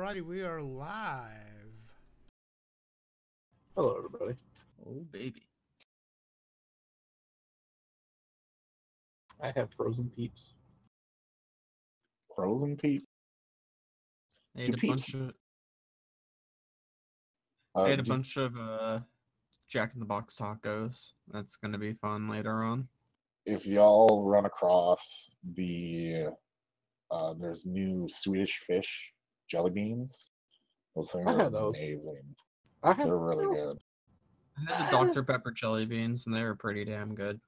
Alrighty, we are live. Hello, everybody. Oh, baby. I have frozen peeps. Frozen peep? I ate a bunch of Jack in the Box tacos. That's gonna be fun later on. If y'all run across there's new Swedish fish jelly beans. Those things I are had those. amazing. I had They're really good. I had the Dr. Pepper jelly beans, and they were pretty damn good.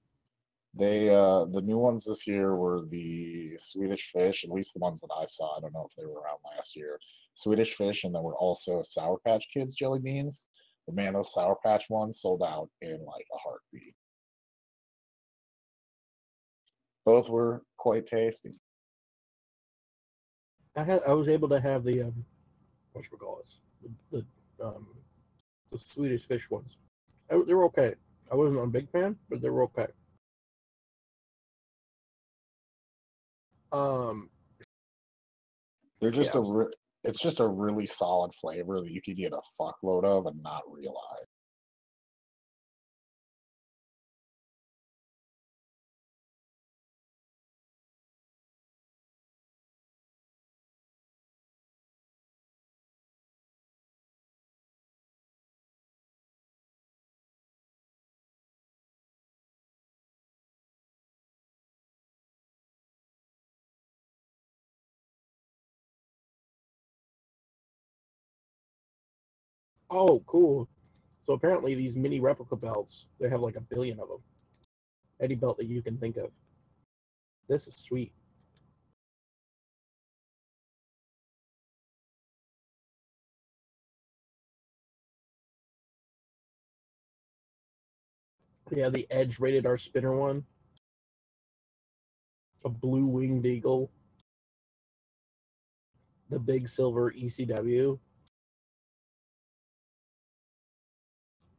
The new ones this year were the Swedish fish, at least the ones that I saw. I don't know if they were around last year. Swedish fish, and there were also Sour Patch Kids jelly beans. But man, those Sour Patch ones sold out in like a heartbeat. Both were quite tasty. I was able to have the whatchamacallits, the Swedish fish ones. They were okay. I wasn't a big fan, but they were okay. They're just it's just a really solid flavor that you could get a fuckload of and not realize. Oh, cool. So apparently these mini replica belts, they have like 1 billion of them. Any belt that you can think of. This is sweet. Yeah, the Edge rated R spinner one. A blue winged eagle. The big silver ECW.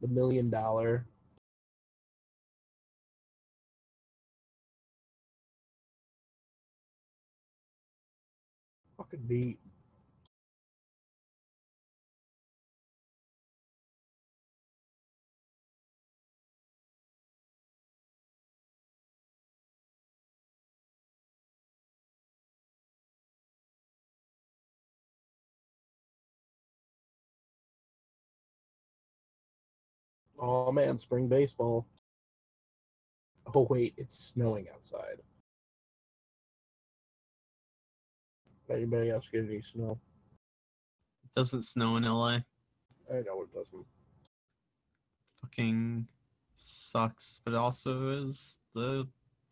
The $1 million. Fucking neat. Oh man, spring baseball. Oh wait, it's snowing outside. Anybody else get any snow? It doesn't snow in LA. I know it doesn't. Fucking sucks, but also is the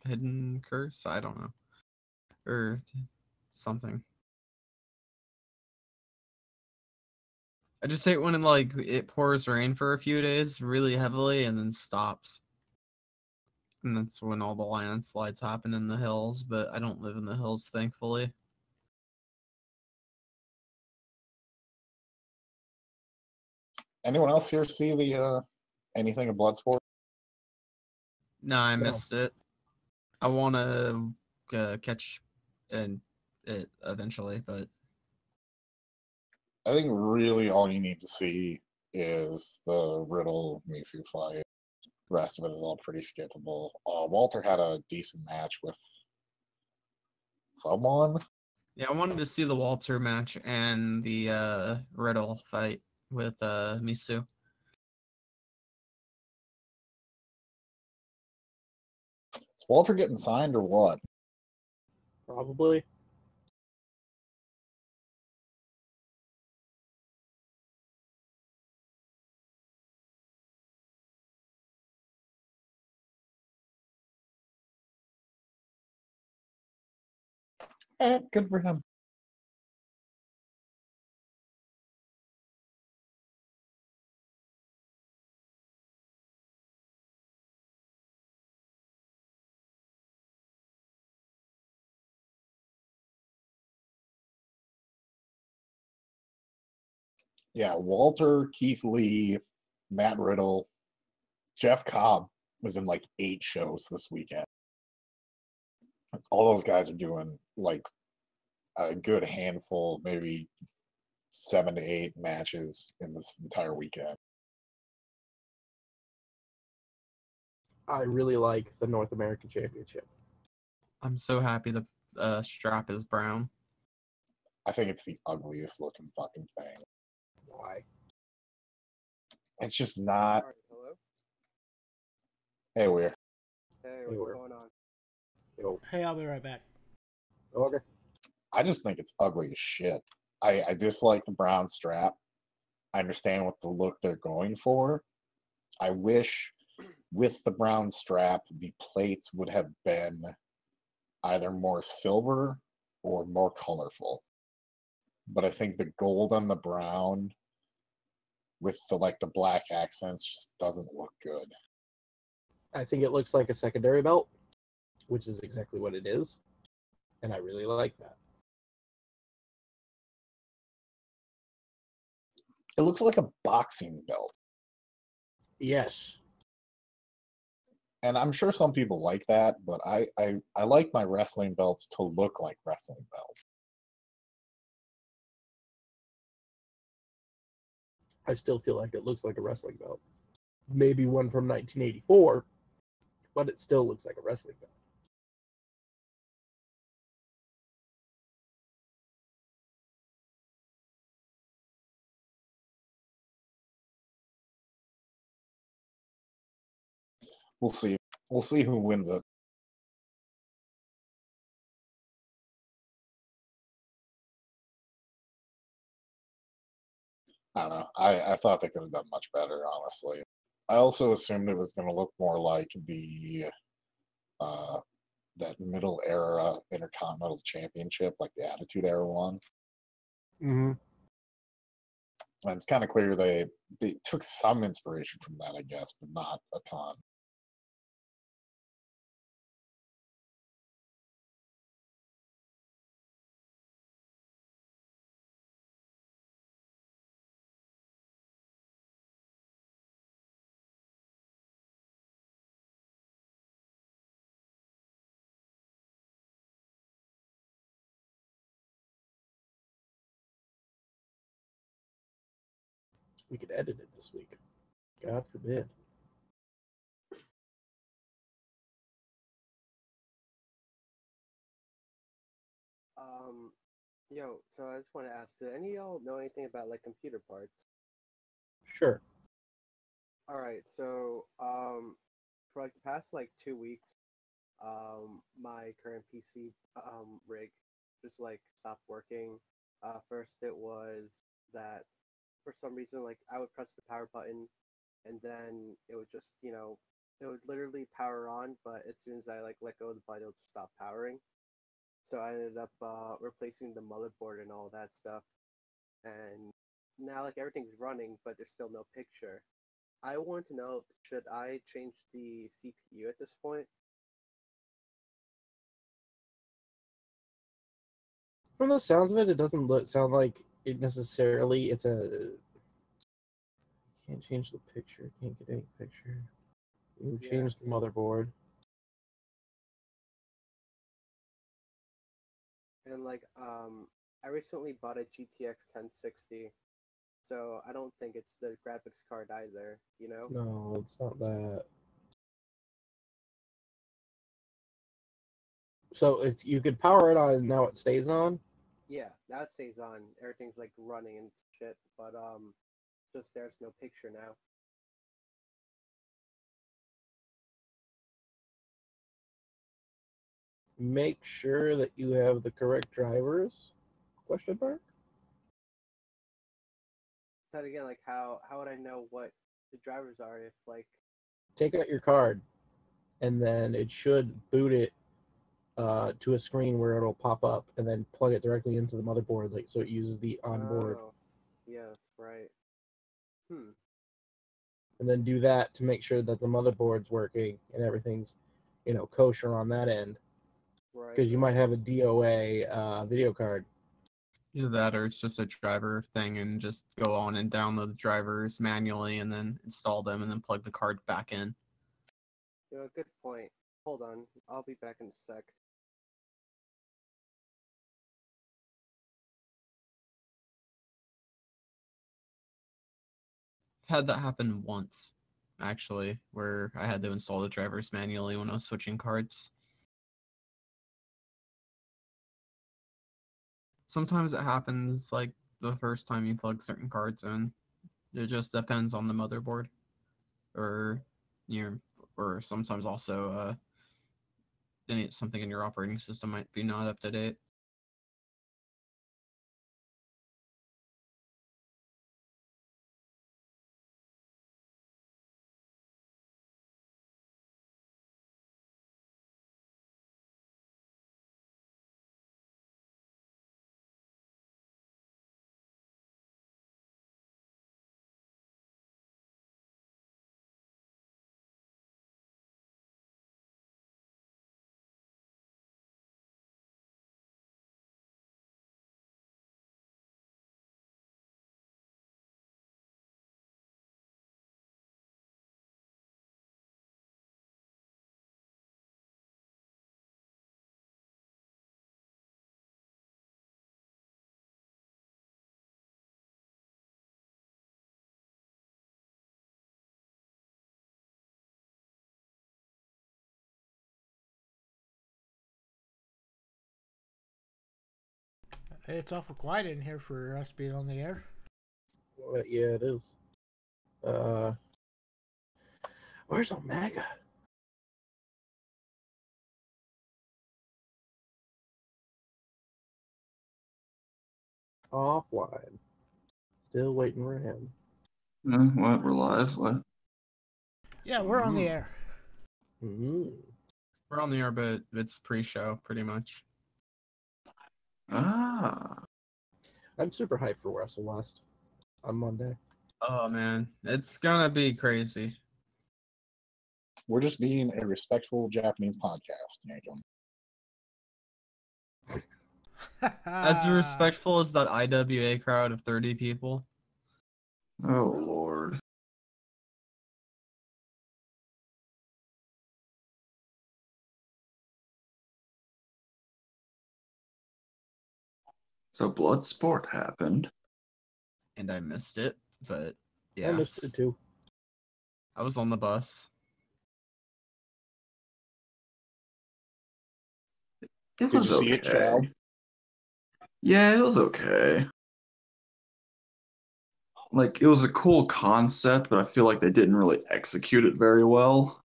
hidden curse. I don't know, or something. I just hate when it pours rain for a few days really heavily and then stops. And that's when all the landslides happen in the hills, but I don't live in the hills, thankfully. Anyone else here see the anything of Bloodsport? No, I missed it. I want to catch it eventually, but I think really all you need to see is the Riddle Misu fight. The rest of it is all pretty skippable. Walter had a decent match with someone. yeah, I wanted to see the Walter match and the Riddle fight with Misu. Is Walter getting signed or what? Probably. Good for him. Yeah, Walter, Keith Lee, Matt Riddle, Jeff Cobb was in like 8 shows this weekend. All those guys are doing like a good handful, maybe 7 to 8 matches in this entire weekend. I really like the North American Championship. I'm so happy the strap is brown. I think it's the ugliest looking fucking thing. Why? It's just not. Alright, hello? Hey, we're. Hey, Hey, what's where? going on? Yo, Hey, I'll be right back. okay. I just think it's ugly as shit. I dislike the brown strap. I understand what the look they're going for. I wish with the brown strap, the plates would have been either more silver or more colorful. But I think the gold on the brown with the black accents just doesn't look good. I think it looks like a secondary belt, which is exactly what it is. And I really like that. It looks like a boxing belt. Yes. And I'm sure some people like that, but I like my wrestling belts to look like wrestling belts. I still feel like it looks like a wrestling belt. Maybe one from 1984, but it still looks like a wrestling belt. We'll see. We'll see who wins it. I don't know. I thought they could have done much better, honestly. I also assumed it was going to look more like the that middle era Intercontinental Championship, like the Attitude Era one. Mm-hmm. And it's kind of clear they took some inspiration from that, I guess, but not a ton. We could edit it this week. God forbid. Yo, so I just want to ask, do any of y'all know anything about like computer parts? Sure. Alright, so for like the past like 2 weeks, my current PC rig just like stopped working. First it was that for some reason like I would press the power button and then it would just, it would literally power on, but as soon as I like let go of the button, it would stop powering. So I ended up replacing the motherboard and all that stuff. And now like everything's running, but there's still no picture. I want to know, should I change the CPU at this point? From the sounds of it, it doesn't sound like it necessarily. It's a. Can't change the picture. Can't get any picture. You Yeah. change the motherboard. And like I recently bought a GTX 1060, so I don't think it's the graphics card either, you know? No, it's not that. So if you could power it on and now it stays on. Yeah, that stays on. Everything's like running and shit, but just there's no picture now. Make sure that you have the correct drivers. Question mark. Then again, like how would I know what the drivers are if like Take out your card, and then it should boot it to a screen where it'll pop up, and then plug it directly into the motherboard, like so it uses the onboard, Oh, yes, right. Hmm. and then do that to make sure that the motherboard's working and everything's, kosher on that end. Right. Because you might have a DOA video card. Either that or it's just a driver thing and just go on and download the drivers manually and then install them and then plug the card back in. Good point. Hold on, I'll be back in a sec. had that happen once, actually, where I had to install the drivers manually when I was switching cards. Sometimes it happens like the first time you plug certain cards in. It just depends on the motherboard, or your, or sometimes also something in your operating system might be not up to date. It's awful quiet in here for us being on the air. Yeah, it is. Where's Omega? Offline. Still waiting for him. What? We're live? What? Yeah, we're on the air. Mm-hmm. We're on the air, but it's pre-show, pretty much. Ah. I'm super hyped for Wrestle West on Monday. Oh man, it's gonna be crazy. We're just being a respectful Japanese podcast, Nathan. As respectful as that IWA crowd of 30 people. Oh, Lord. So Bloodsport happened. And I missed it, but I yeah. missed it too. I was on the bus. It Did was you see it, okay. Chow? Yeah, it was okay. Like, it was a cool concept, but I feel like they didn't really execute it very well.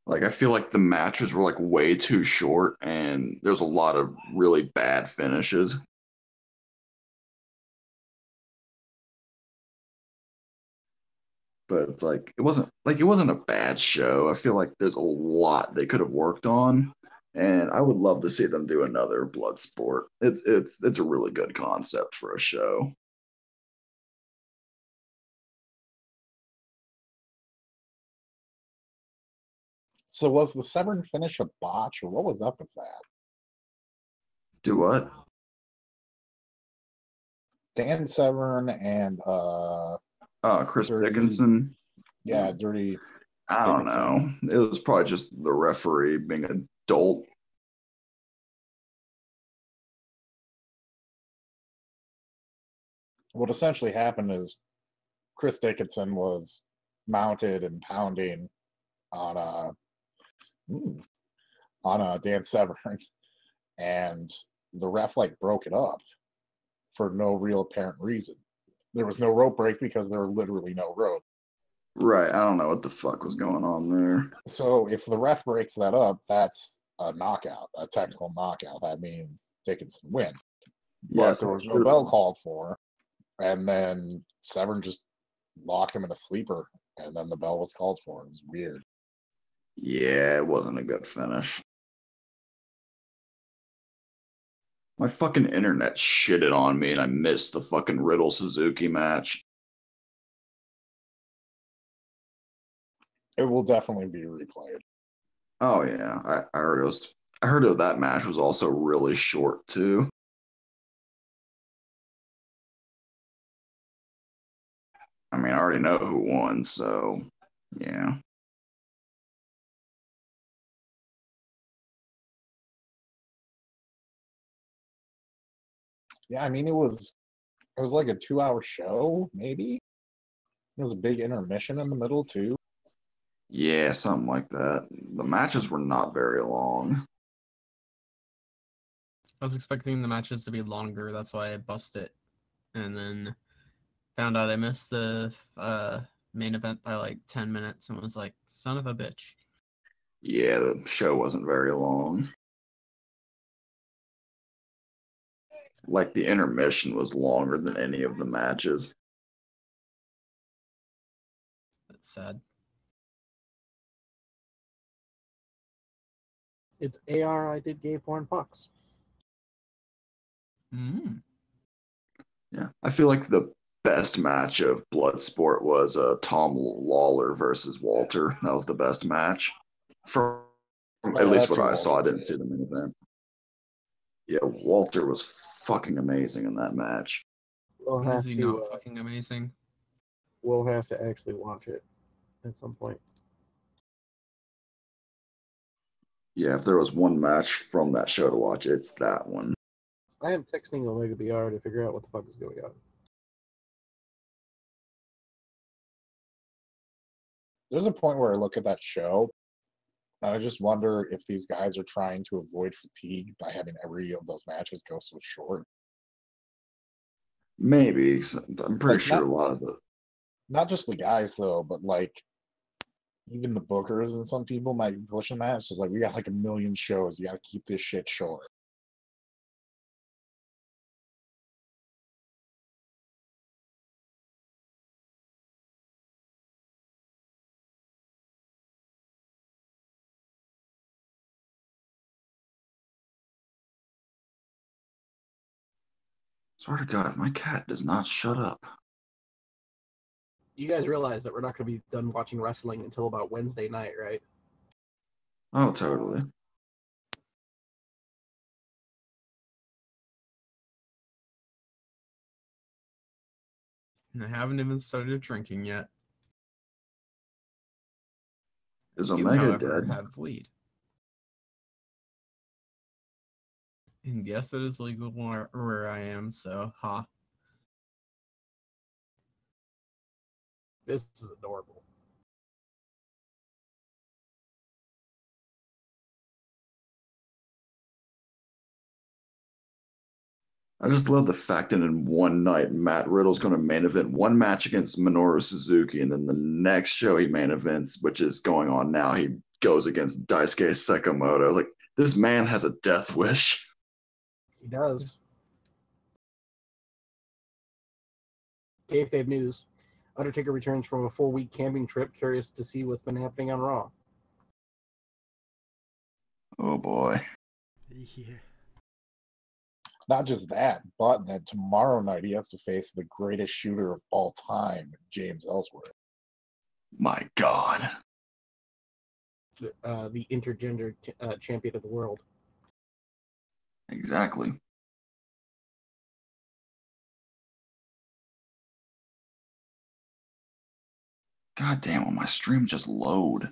Like, I feel like the matches were like way too short, and there's a lot of really bad finishes. But it's like it wasn't a bad show. I feel like there's a lot they could have worked on, and I would love to see them do another Bloodsport. It's a really good concept for a show. So was the Severn finish a botch, or what was up with that? Do what? Dan Severn and Chris Dirty, Dickinson. yeah, Dirty I don't Dickinson. know. It was probably just the referee being an adult. What essentially happened is Chris Dickinson was mounted and pounding on Dan Severn, and the ref like broke it up for no real apparent reason. There was no rope break because there were literally no rope. Right. I don't know what the fuck was going on there. So if the ref breaks that up, that's a knockout, a technical knockout. That means Dickinson wins. Yes, But there was no true. bell called for, and then Severn just locked him in a sleeper, and then the bell was called for. It was weird. Yeah, it wasn't a good finish. My fucking internet shitted on me and I missed the fucking Riddle Suzuki match. It will definitely be replayed. Oh yeah, I heard I heard that match was also really short too. I mean, I already know who won, so yeah. Yeah, I mean, it was It was like a 2-hour show, maybe. There was a big intermission in the middle too. Yeah, something like that. The matches were not very long. I was expecting the matches to be longer, that's why I bussed it. And then found out I missed the main event by like 10 minutes and was like, son of a bitch. Yeah, the show wasn't very long. Like the intermission was longer than any of the matches. That's sad. It's AR I did gay porn fucks. Mm. Yeah, I feel like the best match of Bloodsport was Tom Lawler versus Walter. That was the best match. From at least That's what who I saw, I Walter didn't see is. the main event. Yeah, Walter was fucking amazing in that match. We'll Is have he to not fucking amazing? we'll have to actually watch it at some point. Yeah, if there was one match from that show to watch, it's that one. I am texting Omega BR to figure out what the fuck is going on. There's a point where I look at that show and I just wonder if these guys are trying to avoid fatigue by having every of those matches go so short. Maybe. 'Cause I'm pretty Like, sure a lot of the Not just the guys though, but like even the bookers and some people might be pushing that. It's just like we got like a million shows. You got to keep this shit short. swear to God, my cat does not shut up. You guys realize that we're not going to be done watching wrestling until about Wednesday night, right? Oh, totally. And I haven't even started drinking yet. Is You, Omega however, dead? have weed. And yes, it is legal where I am, so ha. This is adorable. I just love the fact that in one night, Matt Riddle's going to main event one match against Minoru Suzuki, and then the next show he main events, which is going on now, he goes against Daisuke Sekimoto. Like, this man has a death wish. He does. Kayfabe news. Undertaker returns from a 4-week camping trip, curious to see what's been happening on Raw. Oh boy. Yeah. Not just that, but that tomorrow night he has to face the greatest shooter of all time, James Ellsworth. My God. The intergender champion of the world. Exactly. God damn, will my stream just load?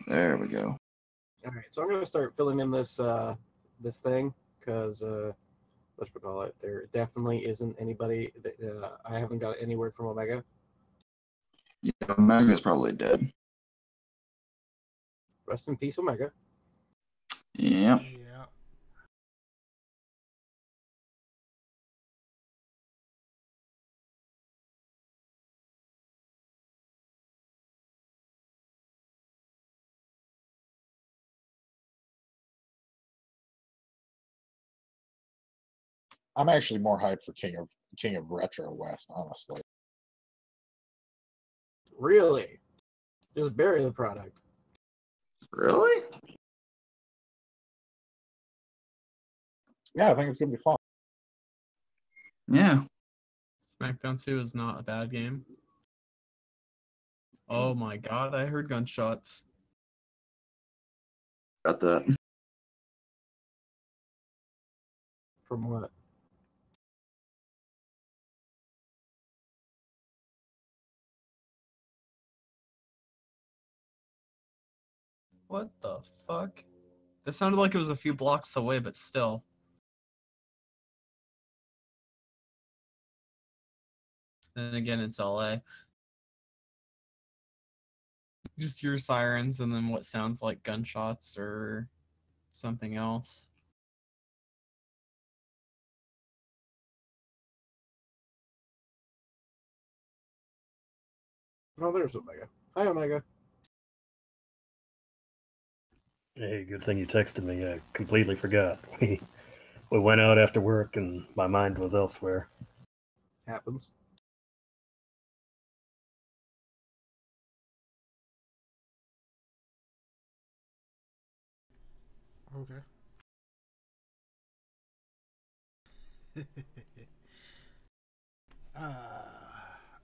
There we go. All right, so I'm going to start filling in this this thing because whatchamacallit, there definitely isn't anybody that I haven't got any word from Omega. Yeah, Omega's probably dead. Rest in peace, Omega. Yeah. Yeah. I'm actually more hyped for King of Retro West, honestly. Really? Just bury the product. Really? Yeah, I think it's gonna be fun. Yeah. SmackDown 2 is not a bad game. Oh my god, I heard gunshots. Got that. From what? What the fuck? That sounded like it was a few blocks away, but still. Then again, it's LA. Just hear sirens and then what sounds like gunshots or something else. Oh, there's Omega. Hi, Omega. Hey, good thing you texted me. I completely forgot. We went out after work and my mind was elsewhere. Happens. Okay.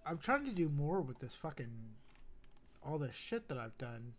I'm trying to do more with this fucking all this shit that I've done.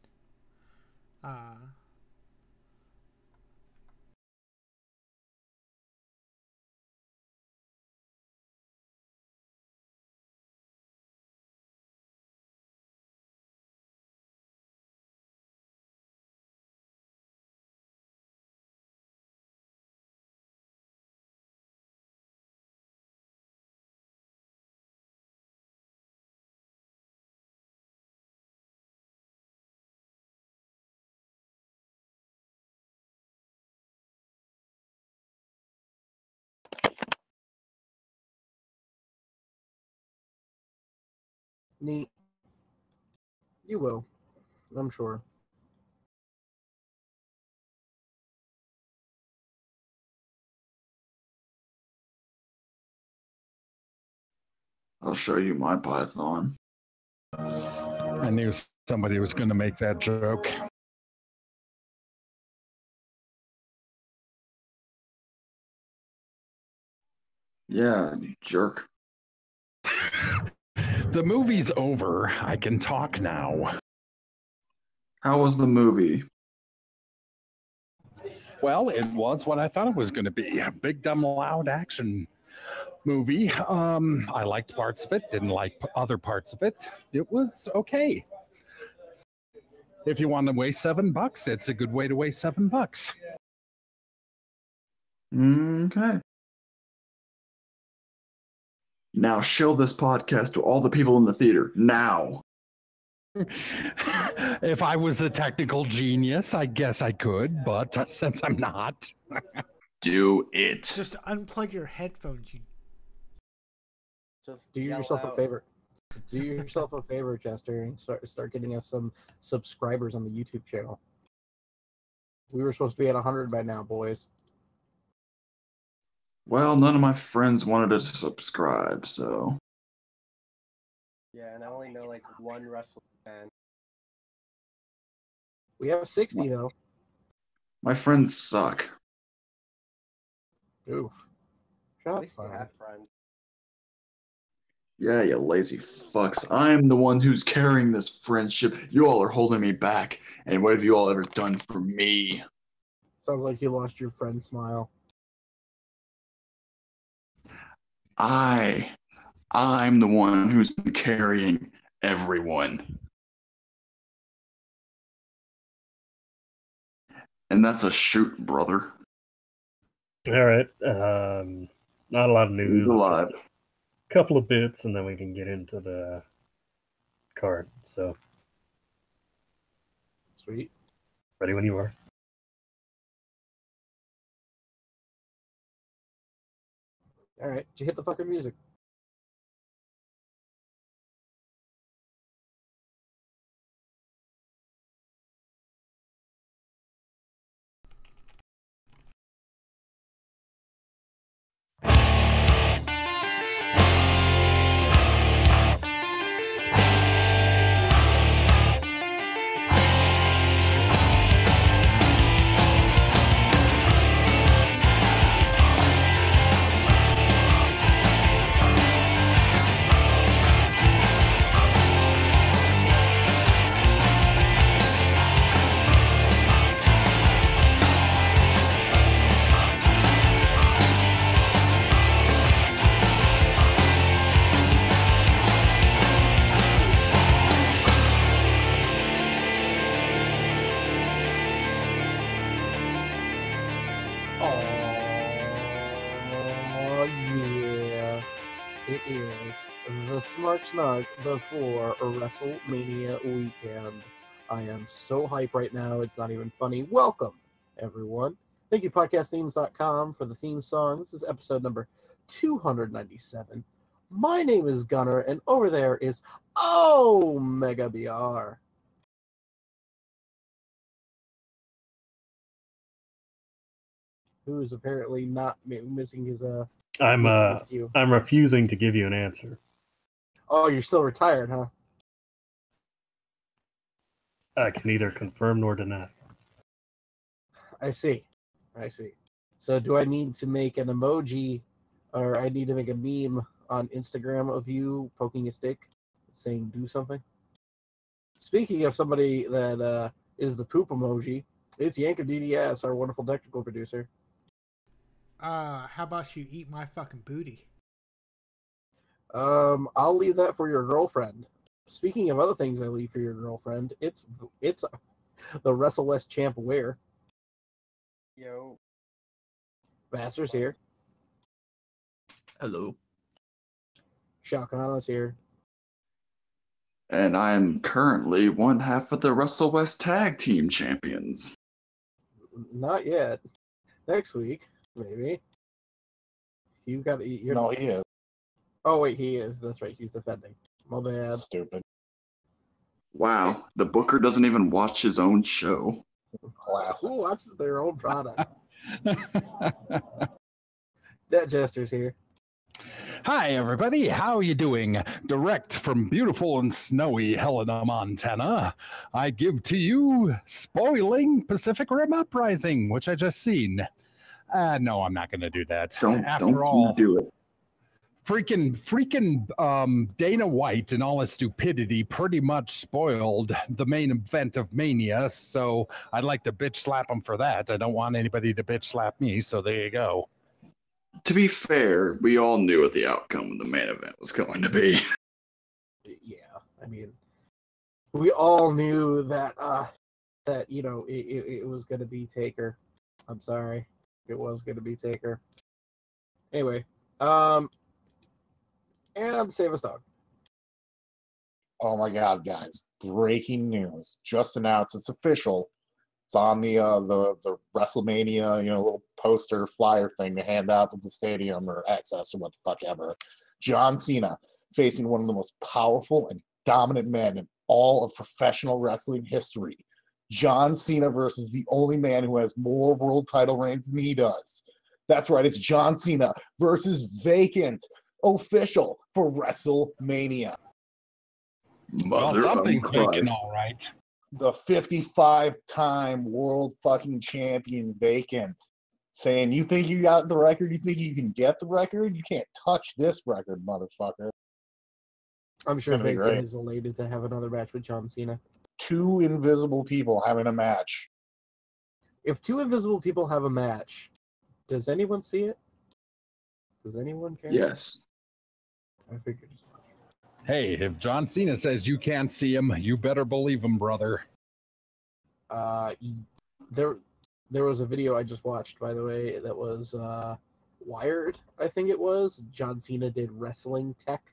Neat. You will. I'm sure. I'll show you my Python. I knew somebody was going to make that joke. Yeah, you jerk. The movie's over. I can talk now. How was the movie? Well, it was what I thought it was going to be. A big, dumb, loud action movie. I liked parts of it, didn't like other parts of it. It was okay. If you want to waste $7, it's a good way to waste $7. Okay. Now show this podcast to all the people in the theater. Now. If I was the technical genius, I guess I could, but since I'm not. Do it. Just unplug your headphones, you. Just Do yell yourself a out. favor. Do yourself a favor, Chester, and start getting us some subscribers on the YouTube channel. We were supposed to be at 100 by now, boys. Well, none of my friends wanted us to subscribe, so. Yeah, and I only know like one wrestling fan. We have 60 though. My friends suck. Oof. At Shots least you fired. have friends. Yeah, you lazy fucks. I'm the one who's carrying this friendship. You all are holding me back. And what have you all ever done for me? Sounds like you lost your friend smile. I'm the one who's been carrying everyone. And that's a shoot, brother. All right. Not a lot of news. He's alive. Just a couple of bits, and then we can get into the card. So, Sweet. ready when you are. All right. Did you hit the fucking music? Oh, yeah. It is the Smark Snark before WrestleMania weekend. I am so hyped right now, it's not even funny. Welcome, everyone. Thank you, podcastthemes.com, for the theme song. This is episode number 297. My name is Gunnar, and over there is Omega BR. Who is apparently not missing his I'm missing his cue. I'm refusing to give you an answer. Oh, you're still retired, huh? I can neither confirm nor deny. I see. So do I need to make an emoji, or I need to make a meme on Instagram of you poking a stick saying do something? Speaking of somebody that is the poop emoji, it's Yanka DDS, our wonderful technical producer. How about you eat my fucking booty? I'll leave that for your girlfriend. Speaking of other things I leave for your girlfriend, it's the Wrestle West champ wear. Yo. Vassar's here. Hello. Shao Kahn's here. And I am currently one half of the Wrestle West Tag Team Champions. Not yet. Next week, maybe. You got you're... No, he is. Oh wait, he is. That's right. He's defending. My bad. Stupid. Wow, the Booker doesn't even watch his own show. Classic. Who watches their own product? That Jester's here. Hi, everybody. How you doing? Direct from beautiful and snowy Helena, Montana, I give to you Spoiling Pacific Rim Uprising, which I just seen. No, I'm not going to do that. Don't all, do it. Freaking Dana White and all his stupidity pretty much spoiled the main event of Mania, so I'd like to bitch slap him for that. I don't want anybody to bitch slap me, so there you go. To be fair, we all knew what the outcome of the main event was going to be. Yeah, I mean, we all knew that that it was going to be Taker. I'm sorry, it was going to be Taker. Anyway, and Save Us Dog. Oh my God, guys! Breaking news! Just announced. It's official. It's on the WrestleMania, little poster flyer thing to hand out at the stadium or access or what the fuck ever. John Cena facing one of the most powerful and dominant men in all of professional wrestling history. John Cena versus the only man who has more world title reigns than he does. That's right, it's John Cena versus Vacant, official for WrestleMania. Well, something's vacant, Christ. all right. The 55-time world fucking champion Vacant saying, you think you got the record? You think you can get the record? You can't touch this record, motherfucker. I'm sure It's gonna be Vacant great. is elated to have another match with John Cena. Two invisible people having a match. If two invisible people have a match, does anyone see it? Does anyone care? Yes. I figured. Hey, if John Cena says you can't see him, you better believe him, brother. There was a video I just watched, by the way, that was Wired, I think it was. John Cena did wrestling tech,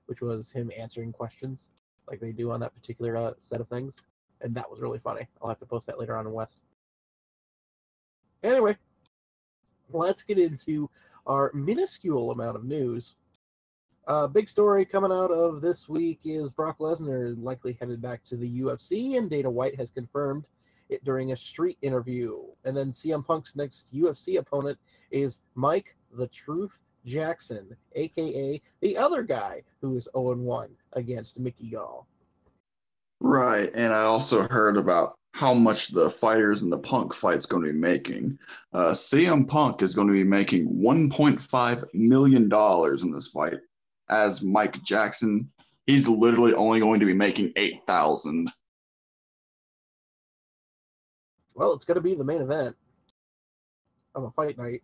which was him answering questions like they do on that particular set of things, and that was really funny. I'll have to post that later on in West. Anyway, let's get into our minuscule amount of news. Big story coming out of this week is Brock Lesnar is likely headed back to the UFC, and Dana White has confirmed it during a street interview. And then CM Punk's next UFC opponent is Mike the Truth Jackson, aka the other guy who is 0-1 against Mickey Gall. Right, and I also heard about how much the fighters in the Punk fight's going to be making. CM Punk is going to be making $1.5 million in this fight. As Mike Jackson, he's literally only going to be making $8,000. Well, it's going to be the main event of a fight night,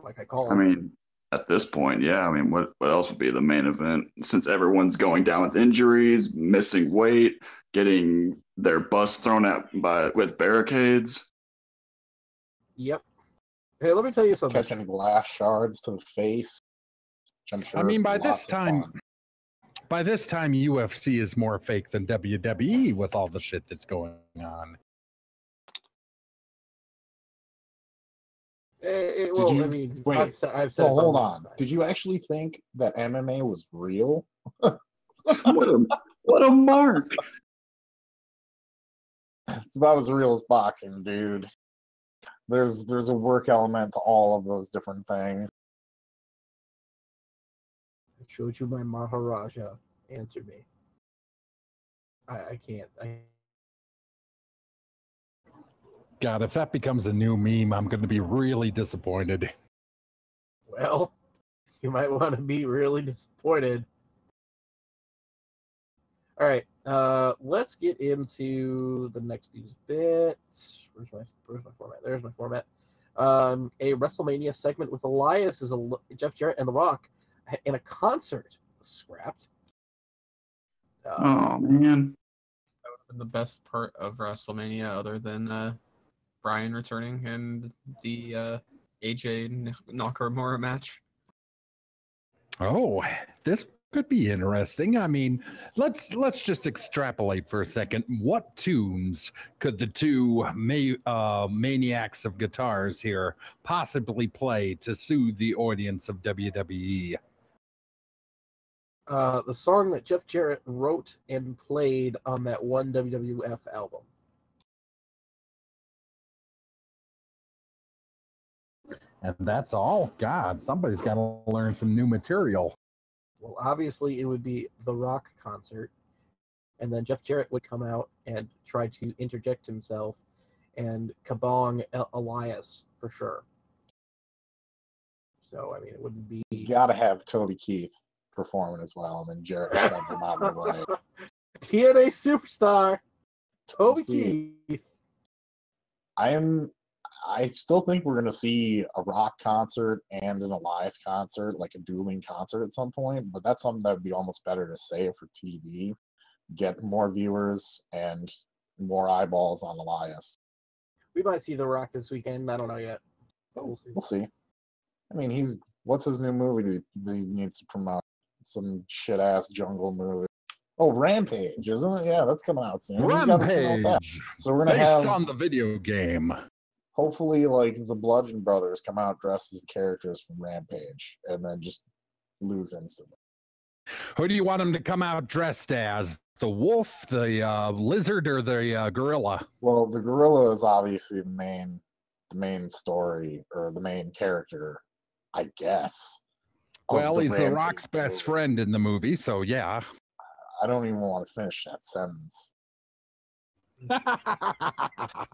like I call it. I mean, at this point, yeah. I mean, what else would be the main event? Since everyone's going down with injuries, missing weight, getting their bus thrown at with barricades. Yep. Hey, let me tell you something. catching glass shards to the face. Which I'm sure I mean, is by lots this of time, fun. UFC is more fake than WWE with all the shit that's going on. Well, you- I mean, wait, I've said well, it for a hold long on. time. Did you actually think that MMA was real? What a mark. It's about as real as boxing, dude. There's a work element to all of those different things. I showed you my Maharaja. Answer me. I can't. God, if that becomes a new meme, I'm going to be really disappointed. Well, you might want to be really disappointed. All right, let's get into the next news bit. Where's my format? There's my format. A WrestleMania segment with Elias as Jeff Jarrett and The Rock in a concert was scrapped. Oh man. That would have been the best part of WrestleMania, other than Bryan returning and the AJ Nakamura match. Oh, this could be interesting. I mean, let's just extrapolate for a second. What tunes could the two maniacs of guitars here possibly play to soothe the audience of WWE? The song that Jeff Jarrett wrote and played on that one WWF album. And that's all. God, somebody's got to learn some new material. Well, obviously, it would be the Rock concert, and then Jeff Jarrett would come out and try to interject himself and kabong Elias for sure. So, I mean, it wouldn't be. You gotta have Toby Keith performing as well, and then Jarrett shoves him out of the way. TNA superstar Toby Keith. I still think we're gonna see a Rock concert and an Elias concert, like a dueling concert at some point. But that's something that would be almost better to save for TV, get more viewers and more eyeballs on Elias. We might see The Rock this weekend. I don't know yet, but we'll see. We'll see. I mean, what's his new movie that he needs to promote? Some shit ass jungle movie. Oh, Rampage, isn't it? Yeah, that's coming out soon. He's gotta promote that. Rampage, So we're gonna based have on the video game. hopefully like the Bludgeon Brothers come out dressed as characters from Rampage and then just lose instantly. Who do you want him to come out dressed as? The wolf, the lizard, or the gorilla? Well, the gorilla is obviously the main story or the main character, I guess. Well, he's the Rampage Rock's best movie. friend in the movie, so yeah. I don't even want to finish that sentence. You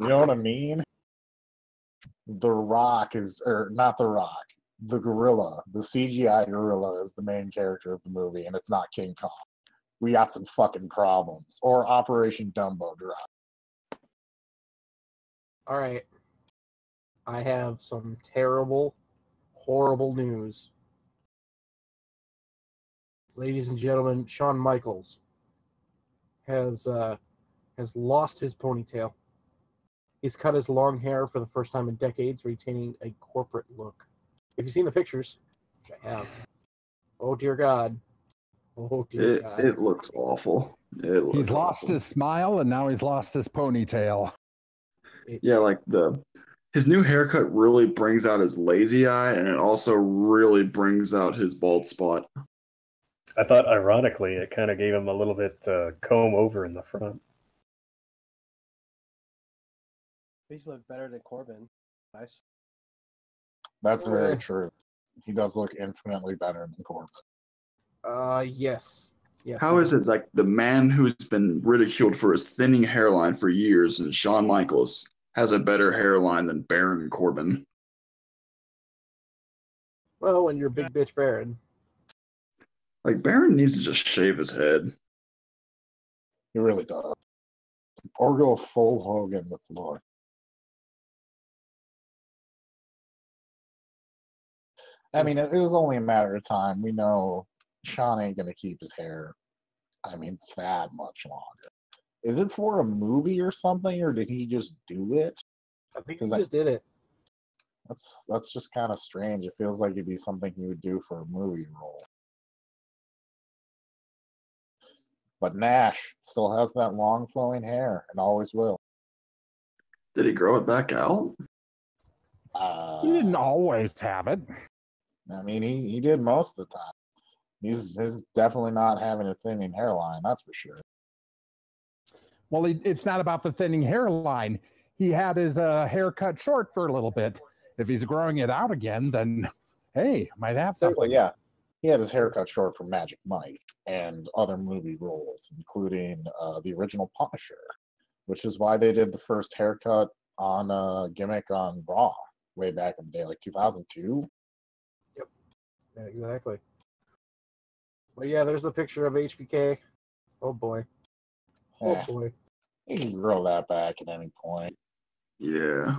know what I mean? The Rock is, or not The Rock, the gorilla, the CGI gorilla is the main character of the movie, and it's not King Kong. We got some fucking problems. Or Operation Dumbo Drop. All right. I have some terrible, horrible news. Ladies and gentlemen, Shawn Michaels has lost his ponytail. He's cut his long hair for the first time in decades, retaining a corporate look. If you've seen the pictures, which I have. Oh dear God. Oh dear God. It looks awful. He's lost his smile and now he's lost his ponytail. Yeah, like his new haircut really brings out his lazy eye, and it also really brings out his bald spot. I thought, ironically, it kind of gave him a little bit comb over in the front. He's look better than Corbin. Nice. That's very true. He does look infinitely better than Corbin. Yes. Yes. How is it like the man who's been ridiculed for his thinning hairline for years, and Shawn Michaels has a better hairline than Baron Corbin? Well, when you're Big Bitch Baron. Like, Baron needs to just shave his head. He really does. Or go full Hogan with Lord. I mean, it was only a matter of time. We know Shawn ain't going to keep his hair, that much longer. Is it for a movie or something, or did he just do it? I think he just did it. That's just kind of strange. It feels like it'd be something he would do for a movie role. But Nash still has that long flowing hair and always will. Did he grow it back out? He didn't always have it. I mean, he did most of the time. He's definitely not having a thinning hairline, that's for sure. Well, it's not about the thinning hairline. He had his hair cut short for a little bit. If he's growing it out again, then hey, might have something. Well, yeah, he had his hair cut short for Magic Mike and other movie roles, including the original Punisher, which is why they did the first haircut on a gimmick on Raw way back in the day, like 2002. Yep, yeah, exactly. Well, yeah, there's the picture of HBK. Oh boy. Oh boy. You can grow that back at any point. Yeah.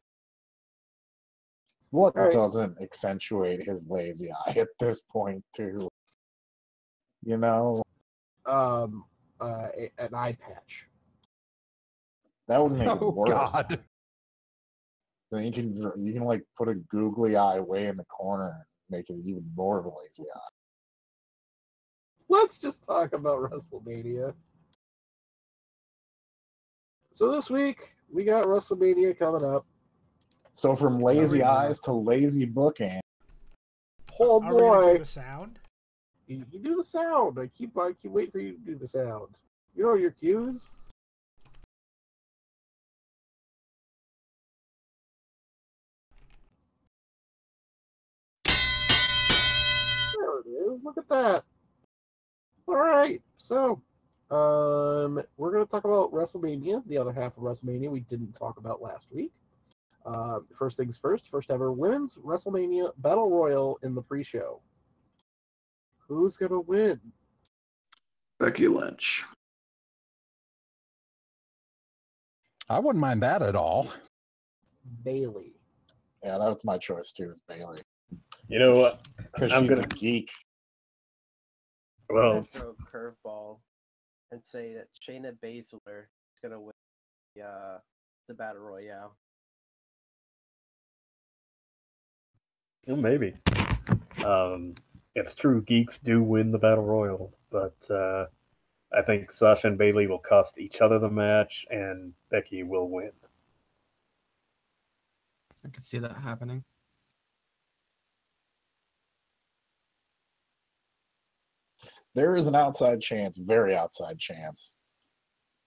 What doesn't accentuate his lazy eye at this point, too? You know? An eye patch. That would make it worse. God. Then you can like put a googly eye way in the corner and make it even more of a lazy eye. Let's just talk about WrestleMania. So this week we got WrestleMania coming up. So from lazy eyes to lazy booking. Oh Are we gonna boy! do the sound? You do the sound. I keep waiting for you to do the sound. You know your cues. There it is. Look at that. All right. So, we're gonna talk about WrestleMania, the other half of WrestleMania we didn't talk about last week. First things first. First ever women's WrestleMania Battle Royal in the pre-show. Who's gonna win? Becky Lynch. I wouldn't mind that at all. Bailey. Yeah, that was my choice too, is Bailey. You know what? Because I'm she's gonna- a geek. I'm Well, gonna throw a curveball and say that Shayna Baszler is gonna win the Battle Royale. maybe. It's true, geeks do win the Battle Royal, but I think Sasha and Bailey will cost each other the match, and Becky will win. I could see that happening. There is an outside chance, very outside chance.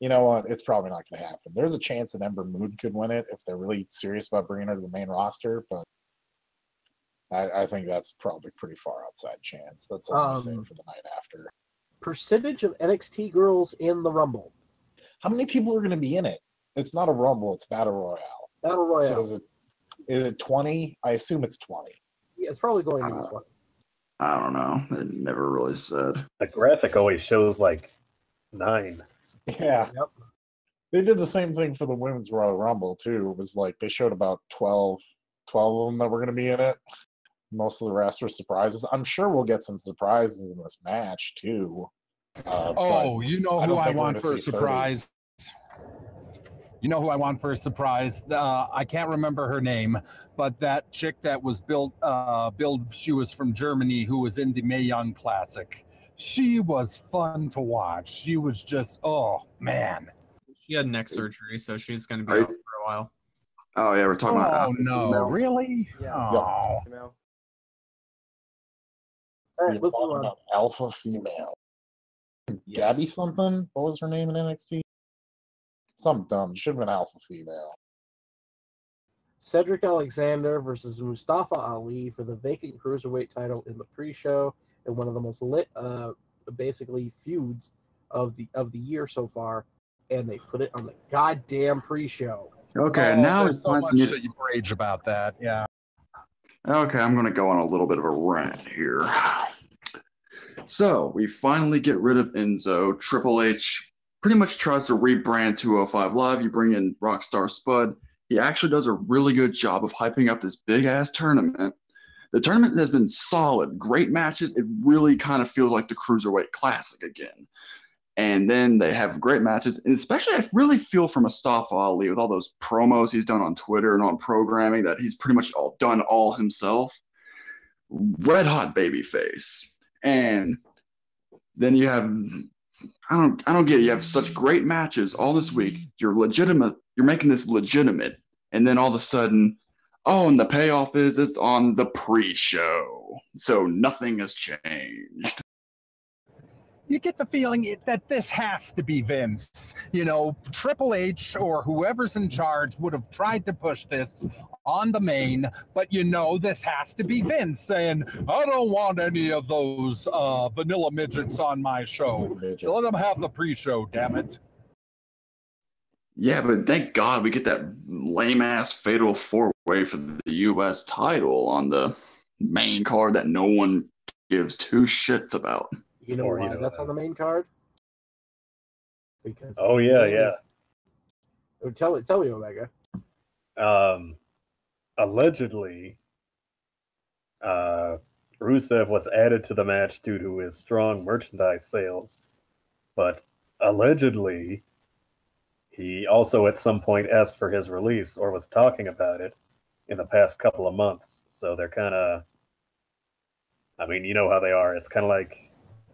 You know what? It's probably not going to happen. There's a chance that Ember Moon could win it if they're really serious about bringing her to the main roster, but I think that's probably pretty far outside chance. That's all I'm saying for the night after. Percentage of NXT girls in the Rumble. How many people are going to be in it? It's not a Rumble, it's Battle Royale. Battle Royale. So is it 20? I assume it's 20. Yeah, it's probably going to be 20. I don't know. It never really said. The graphic always shows like 9. Yeah. Yep. They did the same thing for the Women's Royal Rumble, too. It was like they showed about 12 of them that were going to be in it. Most of the rest were surprises. I'm sure we'll get some surprises in this match, too. You know who I want for a 30. surprise? You know who I want for a surprise? I can't remember her name, but that chick that was built, she was from Germany, who was in the Mae Young Classic. She was fun to watch. She was just, oh, man. She had neck surgery, so she's going to be out for a while. Oh, yeah, we're talking about. Oh, no, really? Yeah. Oh. Female. All You're right, let's talking move on. about alpha female. Yes. Gabby something? What was her name in NXT? Something dumb. Should have been alpha female. Cedric Alexander versus Mustafa Ali for the vacant cruiserweight title in the pre-show, and one of the most lit, basically feuds of the year so far. And they put it on the goddamn pre-show. Okay, Oh, now there's it's so time much for me that you rage about that. Yeah. Okay, I'm going to go on a little bit of a rant here. So, we finally get rid of Enzo. Triple H pretty much tries to rebrand 205 Live. You bring in Rockstar Spud. He actually does a really good job of hyping up this big-ass tournament. The tournament has been solid. Great matches. It really kind of feels like the Cruiserweight Classic again. And then they have great matches. And especially, I really feel for Mustafa Ali with all those promos he's done on Twitter and on programming that he's pretty much done all himself. Red hot babyface. And then you have, I don't get it. You have such great matches all this week. You're making this legitimate. And then all of a sudden, oh, and the payoff is it's on the pre-show. So nothing has changed. You get the feeling that this has to be Vince. You know, Triple H or whoever's in charge would have tried to push this on the main, but you know, this has to be Vince saying, I don't want any of those vanilla midgets on my show. Let them have the pre-show, damn it. Yeah, but thank God we get that lame-ass fatal four-way for the U.S. title on the main card that no one gives two shits about. You know why that's on the main card? Because tell me, Omega. Allegedly, Rusev was added to the match due to his strong merchandise sales, but allegedly, he also at some point asked for his release or was talking about it in the past couple of months. So they're kind of, I mean, you know how they are. It's kind of like,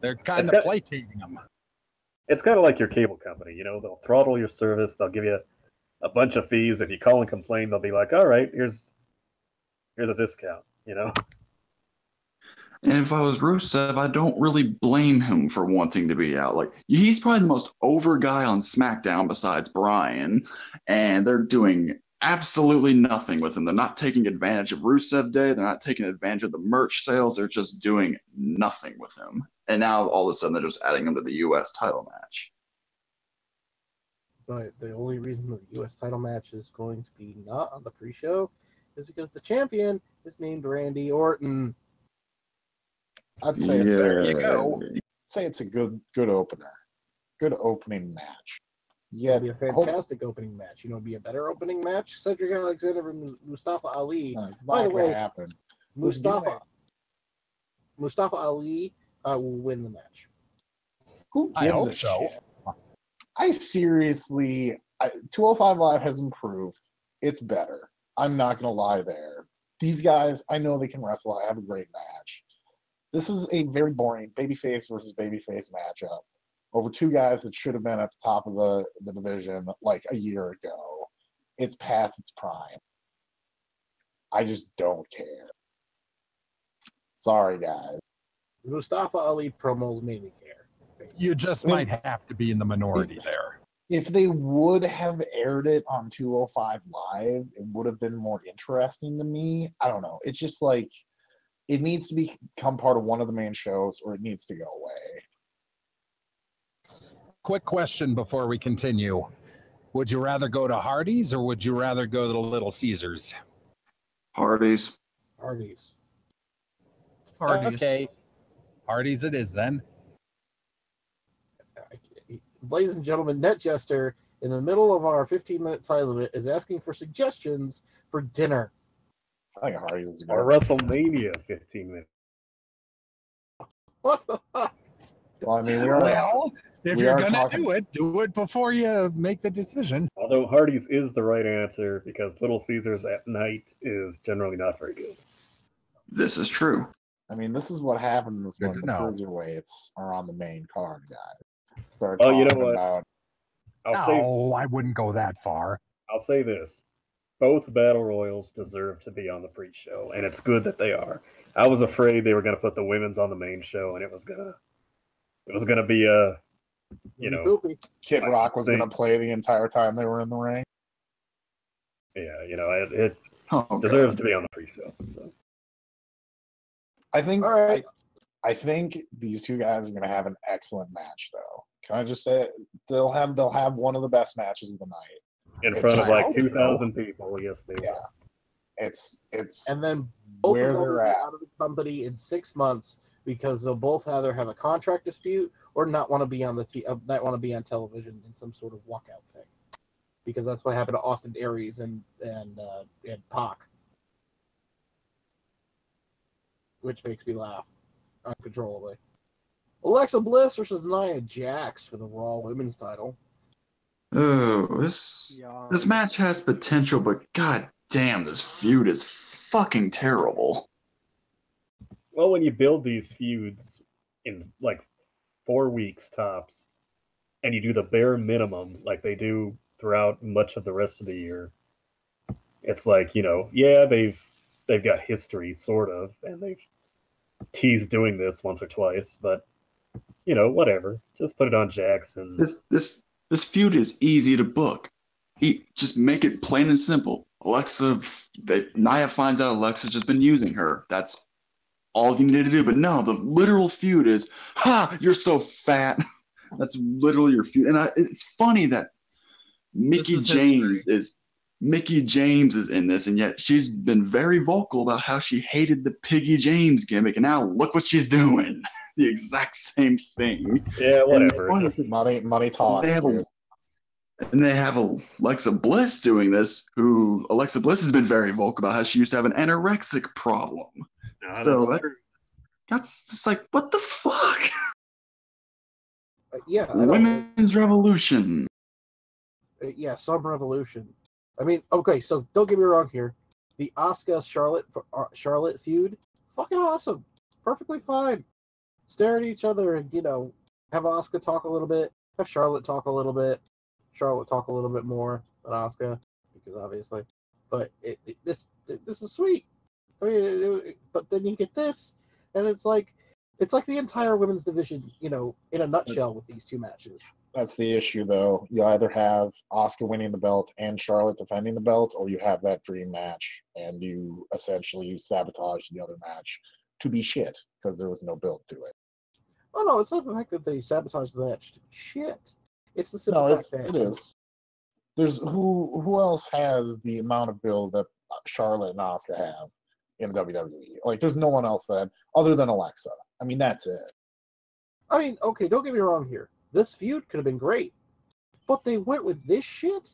they're kind of placating them. It's kind of like your cable company, you know, they'll throttle your service, they'll give you a bunch of fees. If you call and complain, they'll be like, all right, here's a discount, you know? And if I was Rusev, I don't really blame him for wanting to be out. Like, he's probably the most over guy on SmackDown besides Bryan, and they're doing absolutely nothing with him. They're not taking advantage of Rusev Day. They're not taking advantage of the merch sales. They're just doing nothing with him. And now all of a sudden they're just adding him to the U.S. title match. But the only reason the U.S. title match is going to be not on the pre-show is because the champion is named Randy Orton. I'd say it's a good opener. Good opening match. Yeah, it'd be a fantastic opening match. You know, it'd be a better opening match. Cedric Alexander and Mustafa Ali. It's not going to happen. Mustafa Ali will win the match. Who gives a shit? I seriously, 205 Live has improved. It's better. I'm not going to lie there. These guys, I know they can wrestle. I have a great match. This is a very boring babyface versus babyface matchup over two guys that should have been at the top of the division like a year ago. It's past its prime. I just don't care. Sorry, guys. Mustafa Ali promos made me care. You just might have to be in the minority there. If they would have aired it on 205 Live, it would have been more interesting to me. I don't know. It's just like, it needs to become part of one of the main shows or it needs to go away. Quick question before we continue. Would you rather go to Hardee's or would you rather go to the Little Caesars? Hardee's. Hardee's. Okay. Hardee's it is then. Ladies and gentlemen, Net Jester, in the middle of our 15-minute side limit, is asking for suggestions for dinner. I think Hardee's is or WrestleMania 15 minutes. What the fuck? Well, I mean, if you're going to do it before you make the decision. Although Hardee's is the right answer because Little Caesars at night is generally not very good. This is true. I mean, this is what happens when the cruiserweights are on the main card, guys. Start talking you know what? About... I wouldn't go that far. I'll say this. Both Battle Royals deserve to be on the pre-show, and it's good that they are. I was afraid they were going to put the women's on the main show, and it was gonna be a, you know, Kid Rock was going to play the entire time they were in the ring. Yeah, you know, it deserves to be on the pre-show. So. I think. All right. I think these two guys are going to have an excellent match, though. Can I just say it? They'll have one of the best matches of the night. In front of like 2,000 people, yes, they will. It's and then both where of them will they're be at. out of the company in 6 months because they'll both either have a contract dispute or not want to be on not want to be on television in some sort of walkout thing. Because that's what happened to Austin Aries and Pac, which makes me laugh uncontrollably. Alexa Bliss versus Nia Jax for the Raw Women's title. Oh, this Yawn. match has potential, but god damn, this feud is fucking terrible. Well, when you build these feuds in like 4 weeks tops, and you do the bare minimum like they do throughout much of the rest of the year, it's like, yeah, they've got history sort of, and they've teased doing this once or twice, but whatever. Just put it on Jackson. This feud is easy to book. He just make it plain and simple. Nia finds out Alexa's just been using her. That's all you need to do. But no, the literal feud is, ha, you're so fat. That's literally your feud. And it's funny that Mickey James is in this, and yet she's been very vocal about how she hated the Piggy James gimmick, and now look what she's doing. The exact same thing. Yeah, whatever. Money talks. And they have Alexa Bliss doing this, who Alexa Bliss has been very vocal about how she used to have an anorexic problem. That's just like, what the fuck? Yeah, Women's Revolution. Yeah, some revolution. I mean, okay, so don't get me wrong here. The Asuka Charlotte feud, fucking awesome, perfectly fine. Stare at each other and have Asuka talk a little bit, have Charlotte talk a little bit, Charlotte talk a little bit more than Asuka, because obviously. But this is sweet. I mean, but then you get this, and it's like the entire women's division, in a nutshell with these two matches. That's the issue, though. You either have Asuka winning the belt and Charlotte defending the belt, or you have that dream match, and you essentially sabotage the other match to be shit because there was no build to it. Oh no, it's not the fact that they sabotaged the match to be shit. It's the simple fact that it is. There's who else has the amount of build that Charlotte and Asuka have in WWE? Like, there's no one else that other than Alexa. I mean, that's it. I mean, okay, don't get me wrong here. This feud could have been great, but they went with this shit.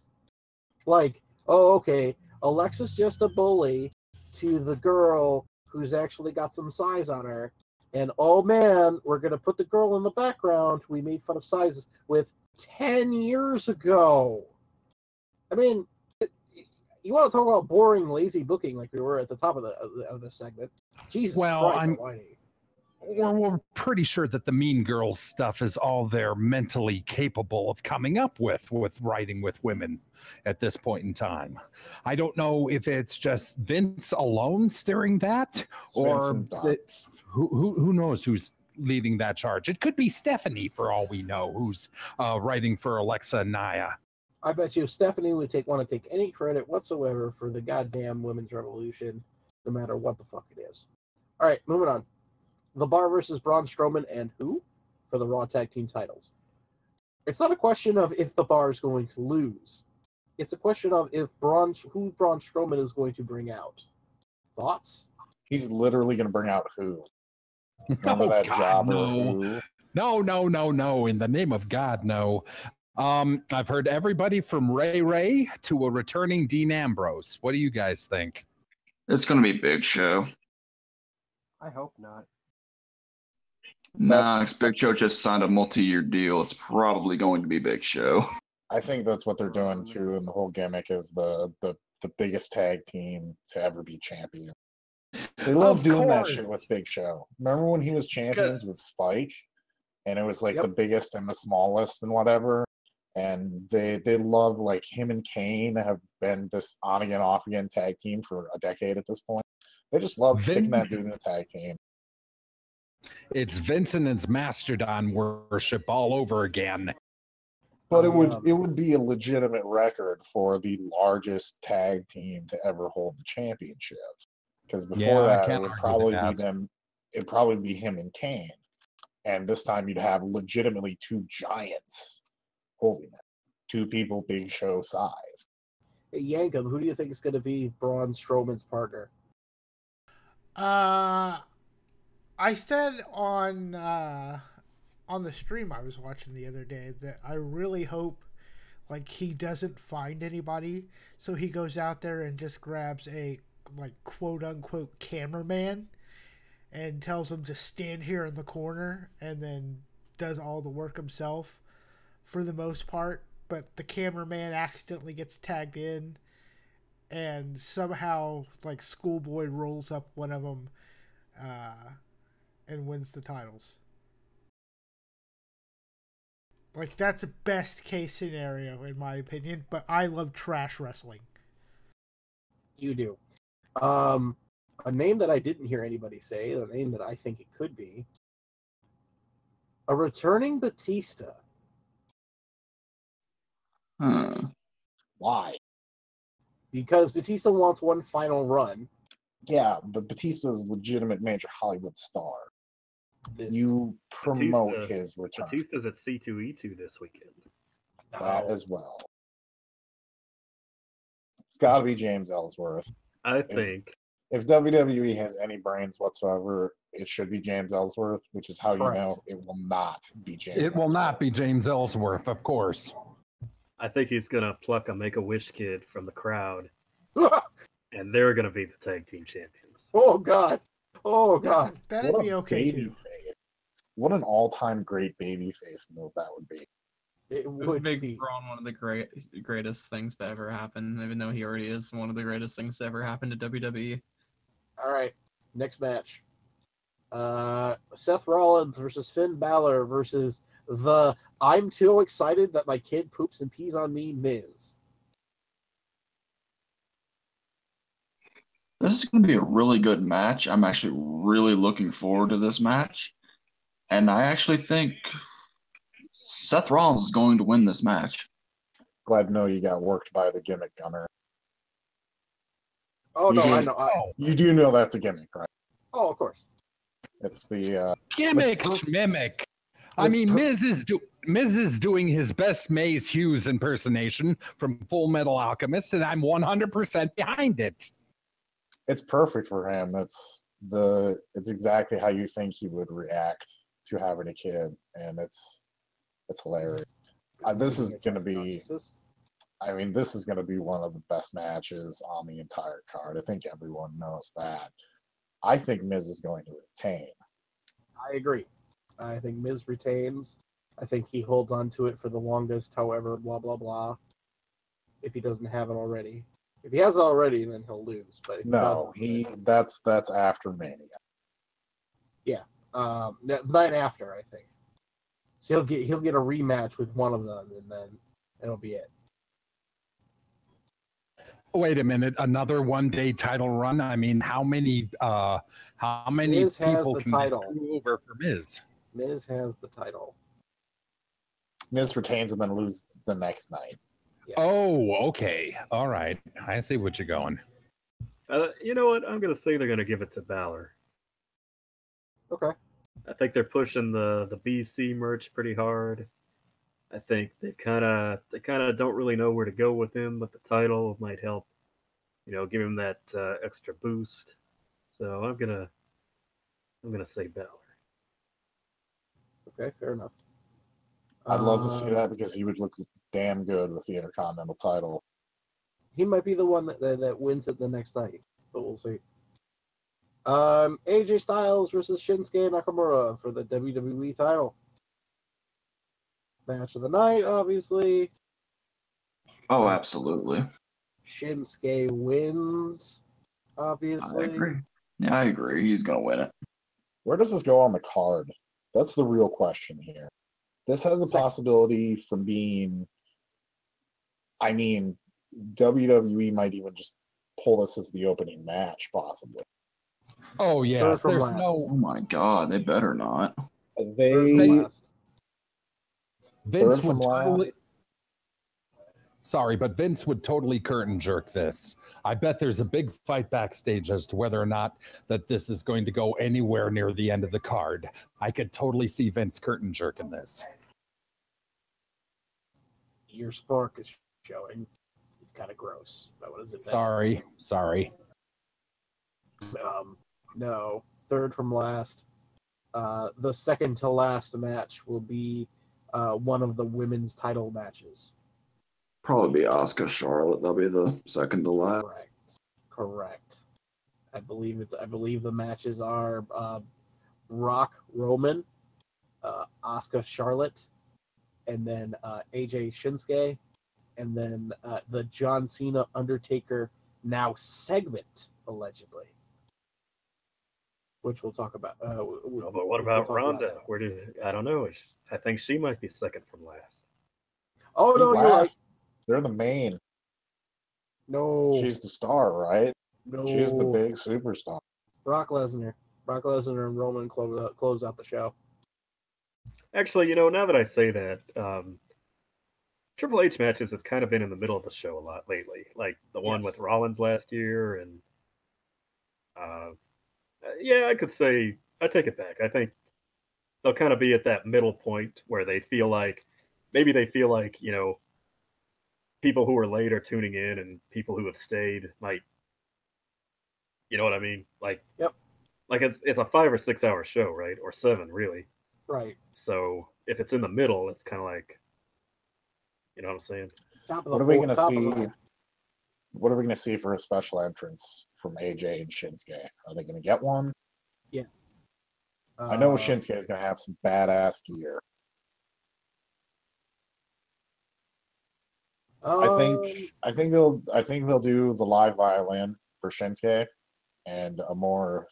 Like, oh, okay, Alexa's just a bully to the girl who's actually got some size on her, and oh man, we're gonna put the girl in the background we made fun of sizes with 10 years ago. I mean, you want to talk about boring, lazy booking like we were at the top of this segment? Jesus Christ Almighty. We're pretty sure that the Mean Girls stuff is all they're mentally capable of coming up with writing with women at this point in time. I don't know if it's just Vince alone steering that, or who knows who's leading that charge. It could be Stephanie, for all we know, who's writing for Alexa and Nia. I bet you Stephanie would want to take any credit whatsoever for the goddamn women's revolution, no matter what the fuck it is. All right, moving on. The Bar versus Braun Strowman and who for the Raw Tag Team titles. It's not a question of if the Bar is going to lose. It's a question of who Braun Strowman is going to bring out. Thoughts? He's literally going to bring out who? Remember that jobber? No. No. In the name of God, no. I've heard everybody from Ray to a returning Dean Ambrose. What do you guys think? It's going to be Big Show. I hope not. Nah, Big Show just signed a multi-year deal. It's probably going to be Big Show. I think that's what they're doing too, and the whole gimmick is the biggest tag team to ever be champion. They love doing that shit with Big Show. Remember when he was champions with Spike, and it was like the biggest and the smallest and whatever. And they love, like, him and Kane have been this on again, off again tag team for a decade at this point. They just love sticking that dude in a tag team. It's Vincent and his Mastodon worship all over again. But it would be a legitimate record for the largest tag team to ever hold the championship. Because before that, it would probably be them. It'd probably be him and Kane. And this time you'd have legitimately two giants holding it. Two people Big Show size. Hey, Yankum, who do you think is going to be Braun Strowman's partner? I said on the stream I was watching the other day that I really hope he doesn't find anybody, so he goes out there and just grabs a quote unquote cameraman and tells him to stand here in the corner and then does all the work himself for the most part. But the cameraman accidentally gets tagged in, and somehow, like, Schoolboy rolls up one of them and wins the titles. Like, that's a best case scenario, in my opinion, but I love trash wrestling. You do. A name that I didn't hear anybody say, a name that I think it could be, a returning Batista. Why? Because Batista wants one final run. Yeah, but Batista's a legitimate major Hollywood star. You promote his return. Batista's at C2E2 this weekend. That as well. It's got to be James Ellsworth. I think. If WWE has any brains whatsoever, it should be James Ellsworth, which is how Correct. you know it will not be James It will Ellsworth. not be James Ellsworth, of course. I think he's going to pluck a Make-A-Wish kid from the crowd, and they're going to be the tag team champions. Oh, God. Oh, God. That'd What be a okay, baby too. face. What an all-time great babyface move that would be. It would Big be. Braun, one of the greatest things to ever happen, even though he already is one of the greatest things to ever happen to WWE. All right. Next match. Seth Rollins versus Finn Balor versus the I'm too excited that my kid poops and pees on me, Miz. This is going to be a really good match. I'm actually really looking forward to this match. And I actually think Seth Rollins is going to win this match. Glad to know you got worked by the gimmick gunner. Oh, no, do- I know. You do know that's a gimmick, right? Oh, of course. It's the Gimmick, mimic. I mean, Miz is doing his best Maze Hughes impersonation from Full Metal Alchemist, and I'm 100% behind it. it's perfect for him. It's exactly how you think he would react to having a kid, and it's hilarious. This is going to be. I mean, this is going to be one of the best matches on the entire card. I think everyone knows that. I think Miz is going to retain. I agree. I think Miz retains. I think he holds on to it for the longest, however, blah, blah, blah. If he doesn't have it already. If he has it already, then he'll lose. But if No, that's after Mania. Yeah. The night after, I think. So he'll get a rematch with one of them, and then it'll be it. Wait a minute, another one-day title run? I mean, how many Miz has people the can title. screw over for Miz? Miz has the title. Miz retains and then loses the next night. Yes. Oh, okay. All right. I see what you're going. You know what? I'm going to say they're going to give it to Balor. Okay. I think they're pushing the BC merch pretty hard. I think they kind of don't really know where to go with him, but the title might help, give him that extra boost. So I'm gonna say Balor. Okay, fair enough. I'd love to see that because he would look damn good with the Intercontinental title. He might be the one that wins it the next night, but we'll see. AJ Styles versus Shinsuke Nakamura for the WWE title. Match of the night, obviously. Oh, absolutely. Shinsuke wins, obviously. I agree. Yeah, I agree. He's going to win it. Where does this go on the card? That's the real question here. This has a possibility from being. I mean, WWE might even just pull this as the opening match, possibly. Oh, yes. There's Oh, my God. They better not. Vince would totally. Sorry, but Vince would totally curtain jerk this. I bet there's a big fight backstage as to whether or not that this is going to go anywhere near the end of the card. I could totally see Vince curtain jerking this. Your Spark is showing. It's kind of gross. But what is it? Sorry. No. Third from last. The second to last match will be one of the women's title matches. Probably be Asuka Charlotte. That'll be the second to last. Correct. I believe the matches are Rock Roman, Asuka Charlotte, and then AJ Shinsuke, and then the John Cena Undertaker now segment, allegedly, which we'll talk about. Well, but what about Ronda? I don't know. I think she might be second from last. Oh no, you're right. They're the main. No, She's the star, right? no. She's the big superstar. Brock Lesnar and Roman close out the show. Actually, now that I say that, Triple H matches have kind of been in the middle of the show a lot lately. Like the one with Rollins last year, and yeah, I could say I take it back. I think they'll kind of be at that middle point where they feel like people who are late are tuning in, and people who have stayed might, you know what I mean? Like, yep. Like it's a 5 or 6 hour show, right? Or 7, really. Right. So if it's in the middle, it's kind of like, you know what I'm saying? What are we going to see? What are we going to see for a special entrance from AJ and Shinsuke? Are they going to get one? Yeah. I know Shinsuke is going to have some badass gear. I think they'll do the live violin for Shinsuke and a more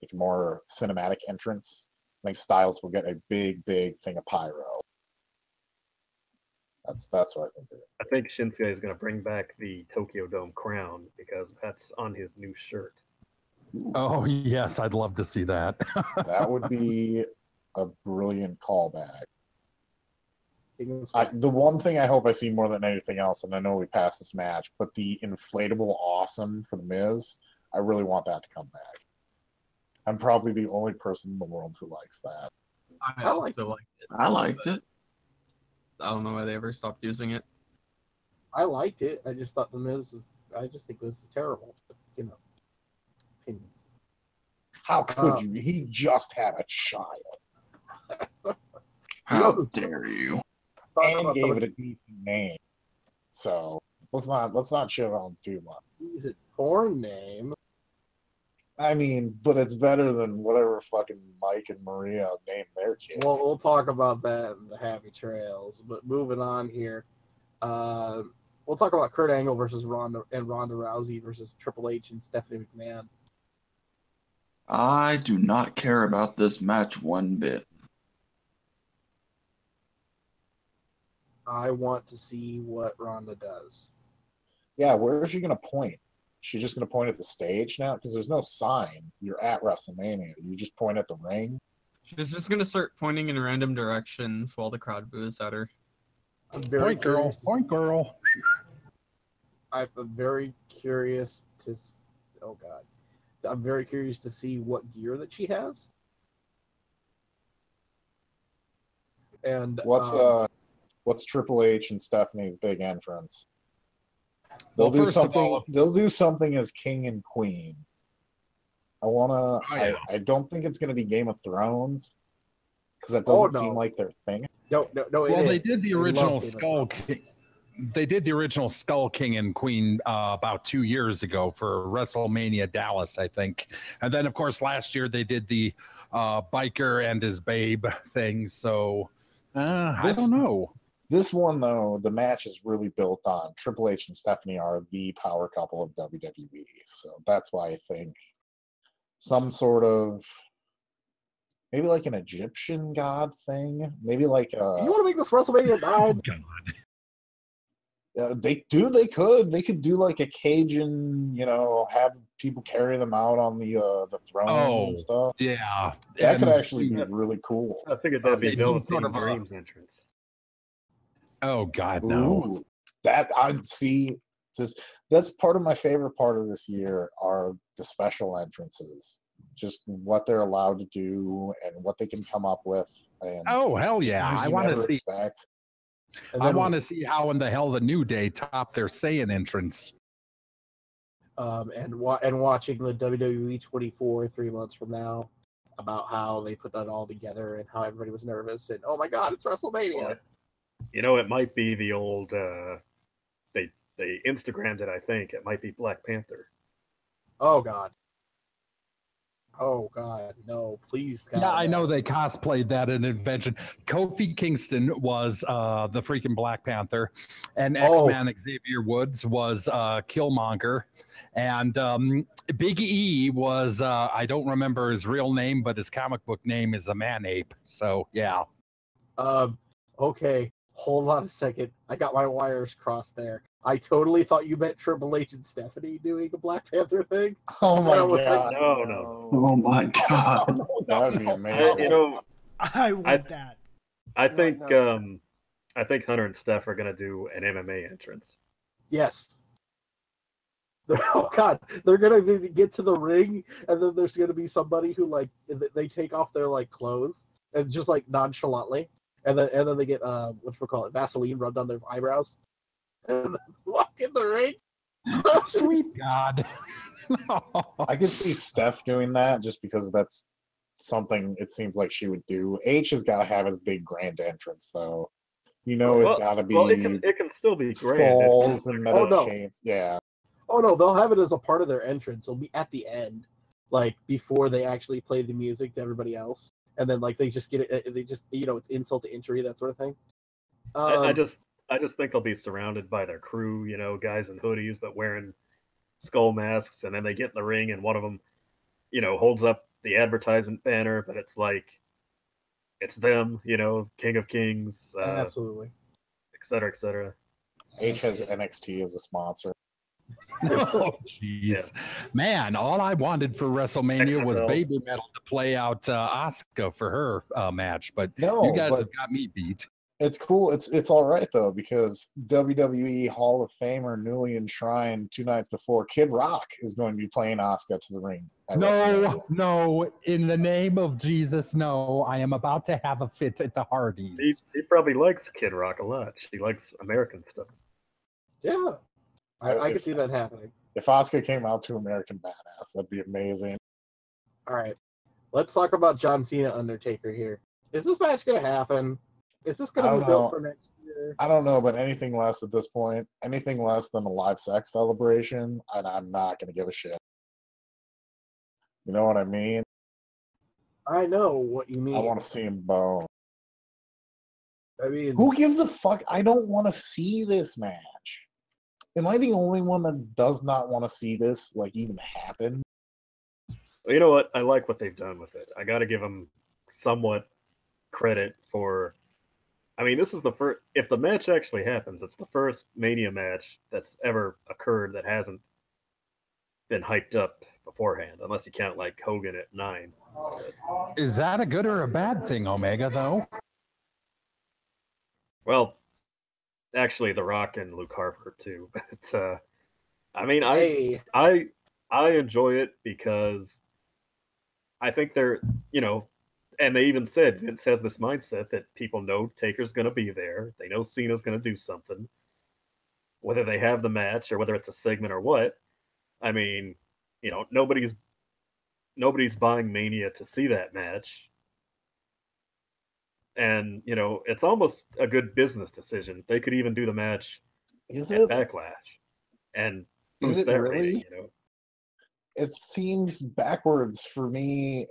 cinematic entrance. I think Styles will get a big thing of pyro. That's what I think. I think Shinsuke is going to bring back the Tokyo Dome crown because that's on his new shirt. Oh yes, I'd love to see that. That would be a brilliant callback. The one thing I hope I see more than anything else, and I know we passed this match, but the inflatable awesome for The Miz, I really want that to come back. I'm probably the only person in the world who likes that. I also liked it. I liked it. I don't know why they ever stopped using it. I liked it. I just thought The Miz I just think this is terrible. Opinions. How could you? He just had a child. How dare you? And gave it a decent name. So let's not shit on him too much. Use a porn name. I mean, but it's better than whatever fucking Mike and Maria named their kid. Well, we'll talk about that in the Happy Trails. But moving on here, we'll talk about Kurt Angle versus Ronda Rousey versus Triple H and Stephanie McMahon. I do not care about this match one bit. I want to see what Ronda does. Yeah, where is she going to point? She's just going to point at the stage now? Because there's no sign. You're at WrestleMania. You just point at the ring? She's just going to start pointing in random directions while the crowd boos at her. I'm very Point girl. I'm very curious to... Oh, God. I'm very curious to see what gear that she has. And what's Triple H and Stephanie's big entrance? They'll do something as king and queen. I don't think it's gonna be Game of Thrones because that doesn't seem like their thing. No. Well, they did the original Skull King. They did the original Skull King and Queen about 2 years ago for WrestleMania Dallas, I think. And then, of course, last year they did the biker and his babe thing. So I don't know. This one, though, the match is really built on Triple H and Stephanie are the power couple of WWE. So that's why I think some sort of maybe like an Egyptian god thing. Maybe like you want to make this WrestleMania 9? Oh, God. They could do like a Cajun, have people carry them out on the thrones and stuff. Yeah, that could actually be really cool. I figured that'd be Velveteen Dream's entrance. Oh God, no! Ooh, that I'd see. That's part of my favorite part of this year are the special entrances. Just what they're allowed to do and what they can come up with. And oh hell yeah! I want to see. I want to see how in the hell the New Day top their Saiyan entrance. And watching the WWE 24 3 months from now about how they put that all together and how everybody was nervous and oh my God, it's WrestleMania. Well, it might be the old. They Instagrammed it. I think it might be Black Panther. Oh God. Oh God, no! Please, God. Yeah, I no. know they cosplayed that in Invention. Kofi Kingston was the freaking Black Panther, and X-Man Xavier Woods was Killmonger, and Big E was I don't remember his real name, but his comic book name is the Man Ape. So yeah. Okay, hold on a second. I got my wires crossed there. I totally thought you meant Triple H and Stephanie doing a Black Panther thing. Oh my was god. No. Oh my god. That would be amazing. You know, I want that. I think no. I think Hunter and Steph are gonna do an MMA entrance. Yes. Oh God, they're gonna get to the ring, and then there's gonna be somebody who like they take off their like clothes and just like nonchalantly, and then they get whatchamacallit, Vaseline rubbed on their eyebrows, and then walk in the ring. Sweet God. I could see Steph doing that just because that's something it seems like she would do. H has got to have his big grand entrance, though. You know, it's got to be it can still be grand. skulls and metal Oh, no. chains. Yeah. Oh no, they'll have it as a part of their entrance. It'll be at the end, like before they actually play the music to everybody else, and then like they just get it. They just it's insult to injury, that sort of thing. I just think they'll be surrounded by their crew, guys in hoodies but wearing skull masks, and then they get in the ring and one of them, holds up the advertisement banner, but it's like it's them, King of Kings, Absolutely, et cetera, et cetera. H has NXT as a sponsor. Oh, jeez. Man, all I wanted for WrestleMania was XFL. Baby Metal to play out Asuka for her match, but you guys have got me beat. It's cool. It's all right though, because WWE Hall of Famer, newly enshrined 2 nights before, Kid Rock is going to be playing Asuka to the ring. No, in the name of Jesus, no. I am about to have a fit at the Hardys. He probably likes Kid Rock a lot. She likes American stuff. yeah. I could see that happening. If Asuka came out to American Badass, that'd be amazing. All right, let's talk about John Cena Undertaker here. Is this match going to happen? Is this going to be built for next year? I don't know, but anything less at this point, anything less than a live sex celebration, and I'm not going to give a shit. You know what I mean? I know what you mean. I want to see him bone. I mean, Who gives a fuck? I don't want to see this match. Am I the only one that does not want to see this even happen? Well, you know what? I like what they've done with it. I got to give them somewhat credit for. I mean, this is the first. If the match actually happens, it's the first Mania match that's ever occurred that hasn't been hyped up beforehand, unless you count like Hogan at 9. Is that a good or a bad thing, Omega, though? Well, actually, The Rock and Luke Harper too. But I mean, hey. I enjoy it because I think they're, and they even said Vince has this mindset that people know Taker's going to be there. They know Cena's going to do something, whether they have the match or whether it's a segment or what. I mean, nobody's buying Mania to see that match. And, it's almost a good business decision. They could even do the match at Backlash and boost that rating, It seems backwards for me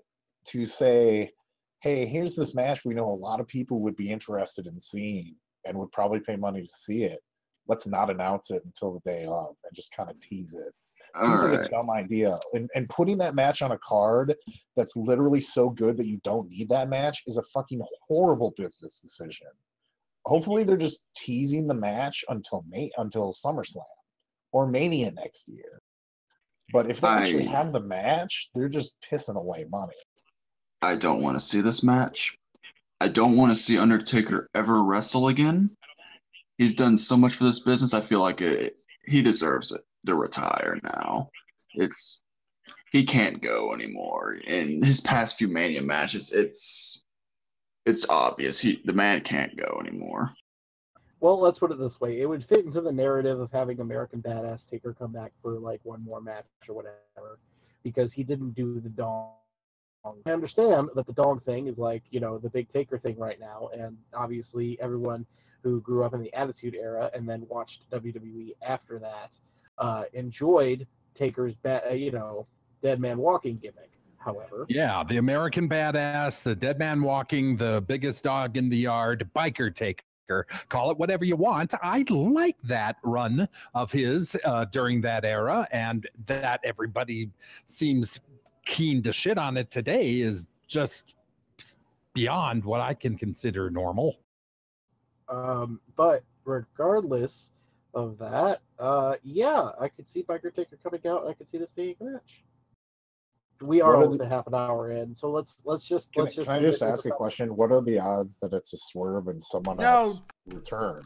to say, hey, here's this match we know a lot of people would be interested in seeing and would probably pay money to see it. Let's not announce it until the day of and just kind of tease it. Seems like a dumb idea. And putting that match on a card that's literally so good that you don't need that match is a fucking horrible business decision. Hopefully they're just teasing the match until SummerSlam or Mania next year. But if they actually have the match, they're just pissing away money. I don't want to see this match. I don't want to see Undertaker ever wrestle again. He's done so much for this business. I feel like he deserves it to retire now. He can't go anymore. In his past few Mania matches, it's obvious the man can't go anymore. Well, let's put it this way. It would fit into the narrative of having American Badass Taker come back for one more match or whatever, because he didn't do the dong. I understand that the dong thing is the big Taker thing right now, and obviously everyone who grew up in the Attitude Era and then watched WWE after that enjoyed Taker's dead man walking gimmick. However, Yeah, the American badass, the dead man walking, the biggest dog in the yard, biker taker. Call it whatever you want. I like that run of his during that era, and that everybody seems keen to shit on it today is just beyond what I can consider normal. But regardless of that, yeah, I could see Biker Taker coming out, and I could see this being a match. We are almost a half an hour in, so let's just. Can I just ask a question? What are the odds that it's a swerve and someone else return?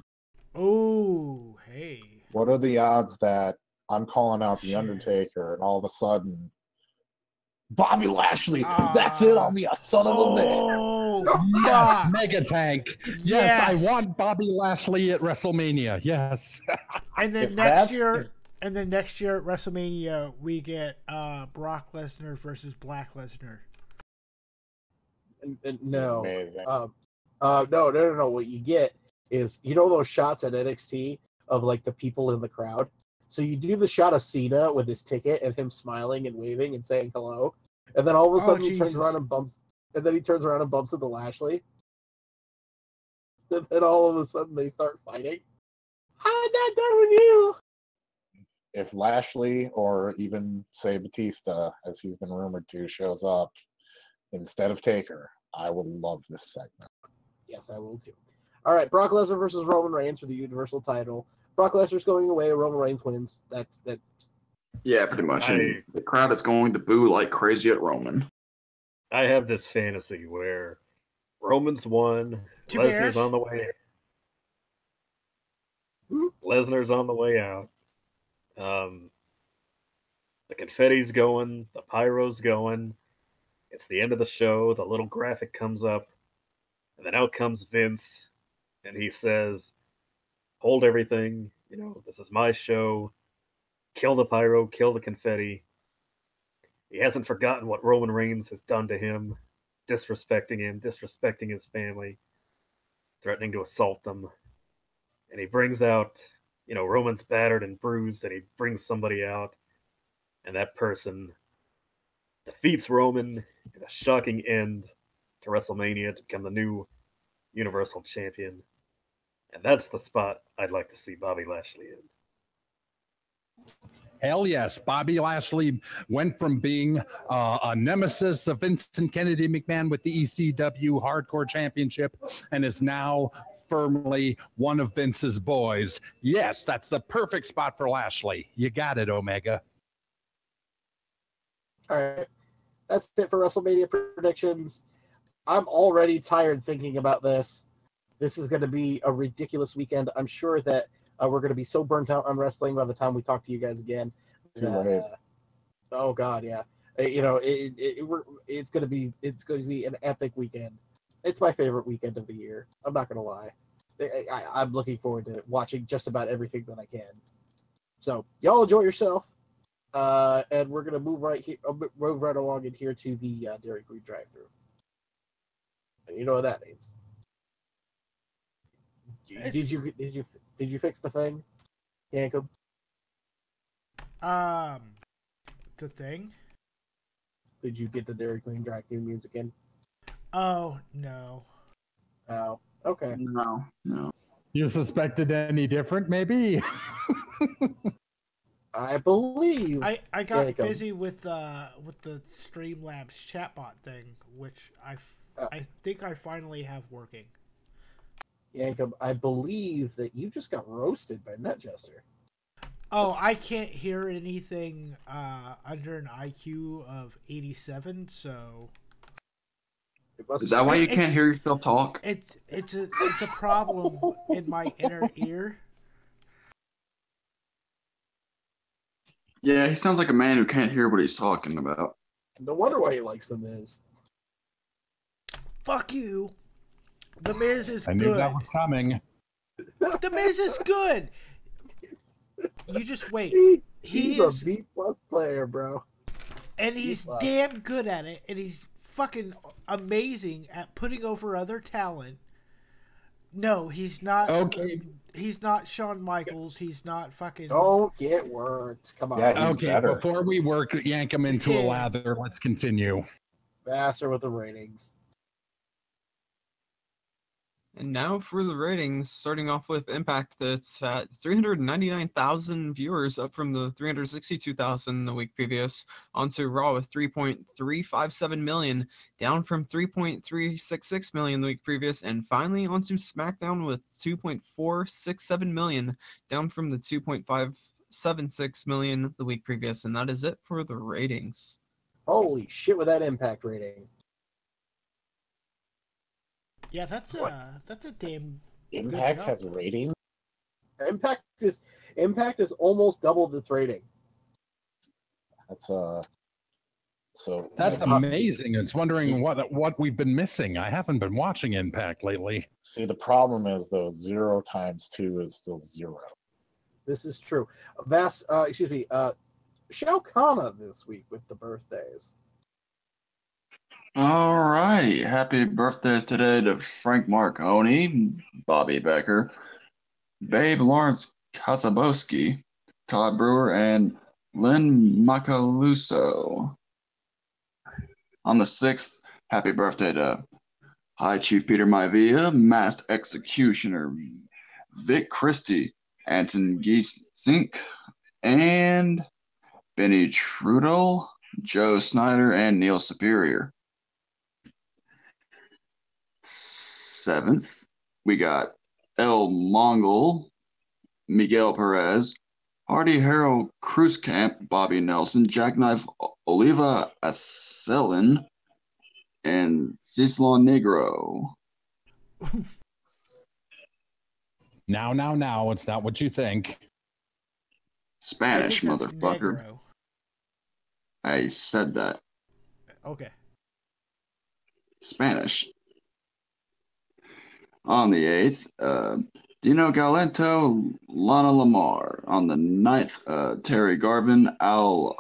Oh, hey. What are the odds that I'm calling out the Undertaker and all of a sudden Bobby Lashley, that's it on me, a son of a bitch. Yes, Mega Tank. Yes, I want Bobby Lashley at WrestleMania. Yes. And then next year at WrestleMania we get Brock Lesnar versus Black Lesnar. No. Amazing. No. What you get is, those shots at NXT of like the people in the crowd. So you do the shot of Cena with his ticket and him smiling and waving and saying hello, and then all of a sudden he turns around and bumps, and then he turns around and bumps into Lashley, and then all of a sudden they start fighting. I'm not done with you. If Lashley or even say Batista, as he's been rumored to, shows up instead of Taker, I would love this segment. Yes, I will too. All right, Brock Lesnar versus Roman Reigns for the Universal title. Brock Lesnar's going away. Roman Reigns wins. That's that. Yeah, pretty much. And the crowd is going to boo like crazy at Roman. I have this fantasy where Roman's won, Lesnar's on the way. Lesnar's on the way out. The confetti's going, the pyro's going. It's the end of the show. The little graphic comes up, and then out comes Vince, and he says, hold everything, this is my show. Kill the pyro, kill the confetti. He hasn't forgotten what Roman Reigns has done to him, disrespecting his family, threatening to assault them. And he brings out, Roman's battered and bruised, and he brings somebody out, and that person defeats Roman in a shocking end to WrestleMania to become the new Universal Champion. And that's the spot I'd like to see Bobby Lashley in. Hell yes. Bobby Lashley went from being a nemesis of Vincent Kennedy McMahon with the ECW Hardcore Championship and is now firmly one of Vince's boys. Yes, that's the perfect spot for Lashley. You got it, Omega. All right. That's it for WrestleMania predictions. I'm already tired thinking about this. This is going to be a ridiculous weekend. I'm sure that we're going to be so burnt out on wrestling by the time we talk to you guys again. Oh God, yeah. It's going to be an epic weekend. It's my favorite weekend of the year. I'm not going to lie. I'm looking forward to watching just about everything that I can. So y'all enjoy yourself, and we're going to move right along in here to the Dairy Queen drive-thru. And you know what that means. Did you fix the thing, Jacob? The thing? Did you get the Dairy Queen drive-thru music in? Oh no. Oh, okay. No. You suspected any different, maybe? I believe I got busy with the Streamlabs chatbot thing, which I think I finally have working. Yankum, I believe that you just got roasted by NetJester. Oh, I can't hear anything under an IQ of 87, so... Is that why you can't hear yourself talk? It's a problem in my inner ear. Yeah, he sounds like a man who can't hear what he's talking about. No wonder why he likes The Miz. Fuck you. The Miz is good. I knew that was coming. The Miz is good. You just wait. He's a B+ player, bro. And he's damn good at it, and he's fucking amazing at putting over other talent. No, he's not. Okay. He's not Shawn Michaels. He's not fucking. Don't get words. Come on. Yeah, he's Okay, better. before we yank him into a Yeah. lather, let's continue. Vassar with the ratings. And now for the ratings, starting off with Impact, it's at 399,000 viewers, up from the 362,000 the week previous. Onto Raw with 3.357 million, down from 3.366 million the week previous. And finally onto SmackDown with 2.467 million, down from the 2.576 million the week previous. And that is it for the ratings. Holy shit with that Impact rating. Yeah, that's a damn. Impact job. has a rating. Impact is almost doubled its rating. That's so. That's Like, amazing. It's wondering what we've been missing. I haven't been watching Impact lately. See, the problem is though 0 times 2 is still 0. This is true. Shao Kahn this week with the birthdays. Alrighty, happy birthdays today to Frank Marconi, Bobby Becker, Babe Lawrence Kasabowski, Todd Brewer, and Lynn Macaluso. On the 6th, happy birthday to High Chief Peter Maivia, Masked Executioner Vic Christie, Anton Geesink, and Benny Trudel, Joe Snyder, and Neil Superior. 7th, we got El Mongol, Miguel Perez, Hardy Harrow Cruzcamp, Bobby Nelson, Jackknife Oliva Aselin, and Cislon Negro. Now, it's not what you think. Spanish, I think that's motherfucker. Negro. I said that. Okay. Spanish. On the 8th, Dino Galento, Lana Lamar. On the 9th, Terry Garvin, Al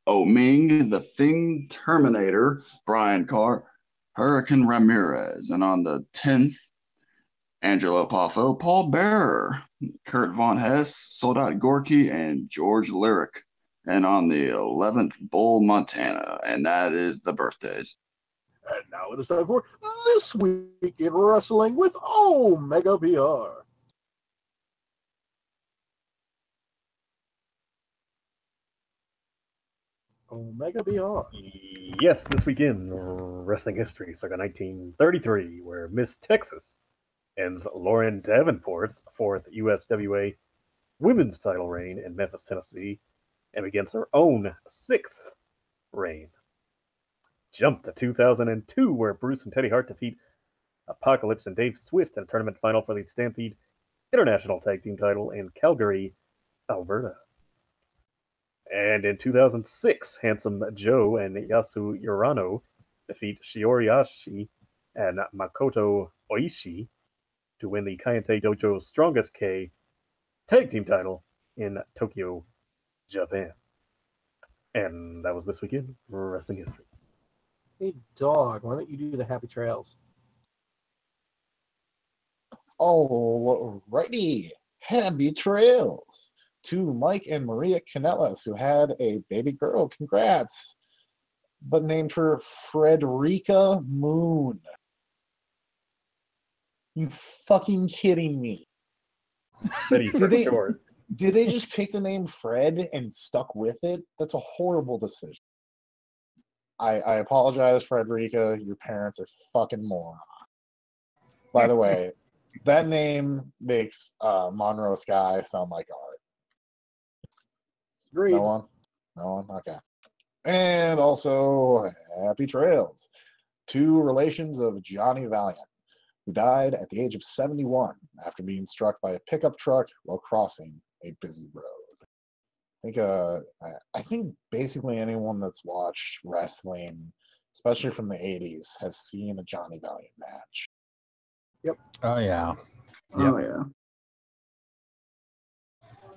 Oming, The Thing, Terminator, Brian Carr, Hurricane Ramirez. And on the 10th, Angelo Poffo, Paul Bearer, Kurt Von Hess, Soldat Gorky, and George Lyric. And on the 11th, Bull Montana. And that is the birthdays. And now it is time for This Week in Wrestling with Omega BR. Omega BR. Yes, this week in wrestling history, circa 1933, where Miss Texas ends Lauren Davenport's 4th USWA women's title reign in Memphis, Tennessee, and begins her own 6th reign. Jump to 2002, where Bruce and Teddy Hart defeat Apocalypse and Dave Swift in a tournament final for the Stampede International Tag Team title in Calgary, Alberta. And in 2006, Handsome Joe and Yasu Urano defeat Shiori Ashi and Makoto Oishi to win the Kayente Dojo's Strongest K Tag Team title in Tokyo, Japan. And that was this weekend for wrestling history. Hey, dog, why don't you do the Happy Trails? Alrighty, happy trails to Mike and Maria Canellas, who had a baby girl. Congrats. But named her Frederica Moon. You fucking kidding me? Did they just pick the name Fred and stuck with it? That's a horrible decision. I apologize, Frederica. Your parents are fucking morons. By the way, that name makes Monroe Sky sound like art. Agreed. No one? Okay. And also, happy trails to relations of Johnny Valiant, who died at the age of 71 after being struck by a pickup truck while crossing a busy road. I think basically anyone that's watched wrestling, especially from the 80s, has seen a Johnny Valiant match. Yep. Oh, yeah. Oh, yeah.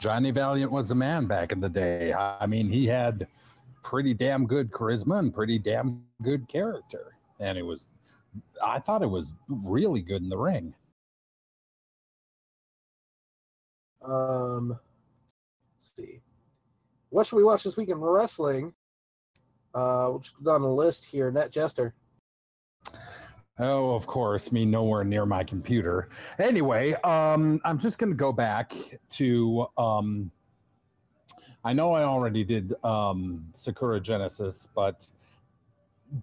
Johnny Valiant was a man back in the day. I mean, he had pretty damn good charisma and pretty damn good character. And I thought it was really good in the ring. Let's see. What should we watch this week in wrestling? We'll just go down the list here. Net Jester. Oh, of course, me nowhere near my computer. Anyway, I'm just going to go back to. I know I already did Sakura Genesis, but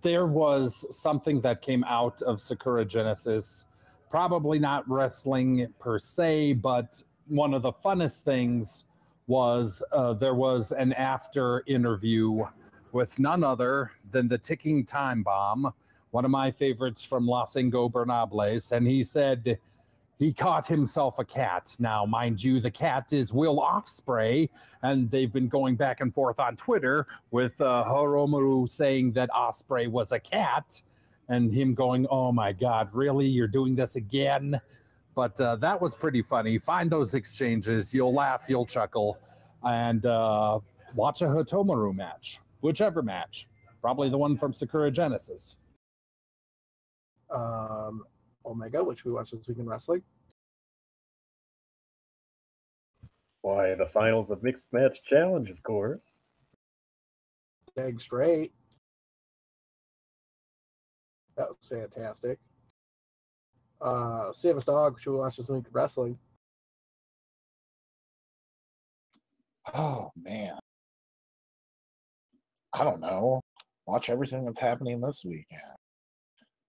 there was something that came out of Sakura Genesis. Probably not wrestling per se, but one of the funnest things was there was an after interview with none other than the Ticking Time Bomb, one of my favorites from Los Ingobernables, and he said he caught himself a cat. Now, mind you, the cat is Will Ospreay, and they've been going back and forth on Twitter with Hiromu saying that Ospreay was a cat, and him going, "Oh my God, really? You're doing this again?" But that was pretty funny. Find those exchanges. You'll laugh, you'll chuckle, and watch a Hitomaru match, whichever match. Probably the one from Sakura Genesis. Omega, which we watched this week in wrestling. Why, the finals of Mixed Match Challenge, of course. Dang straight. That was fantastic. Savage Dog, which we watched this week in wrestling. Oh man, I don't know. Watch everything that's happening this weekend.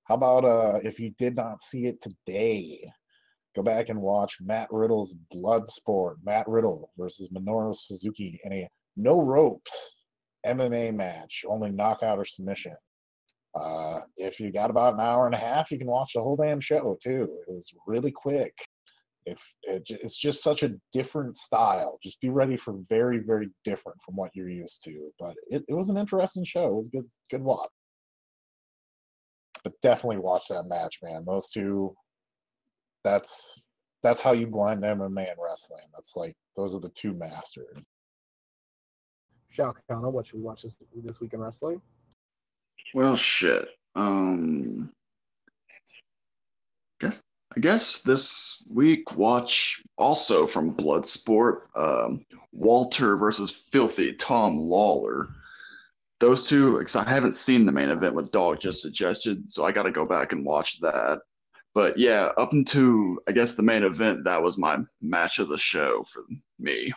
How about if you did not see it today, go back and watch Matt Riddle's Bloodsport. Matt Riddle versus Minoru Suzuki in a no ropes MMA match, only knockout or submission. If you got about an hour and a half, you can watch the whole damn show too. It was really quick. It's just such a different style. Just be ready for very, very different from what you're used to. But it was an interesting show. It was good watch. But definitely watch that match, man. Those two, that's how you blend MMA and wrestling. That's like those are the two masters. Shao Kahn, what should we watch this week in wrestling? Well, shit. I guess this week watch also from Bloodsport, Walter versus Filthy Tom Lawler. Those two, because I haven't seen the main event what Dog just suggested, so I got to go back and watch that. But yeah, up until I guess the main event, that was my match of the show for me.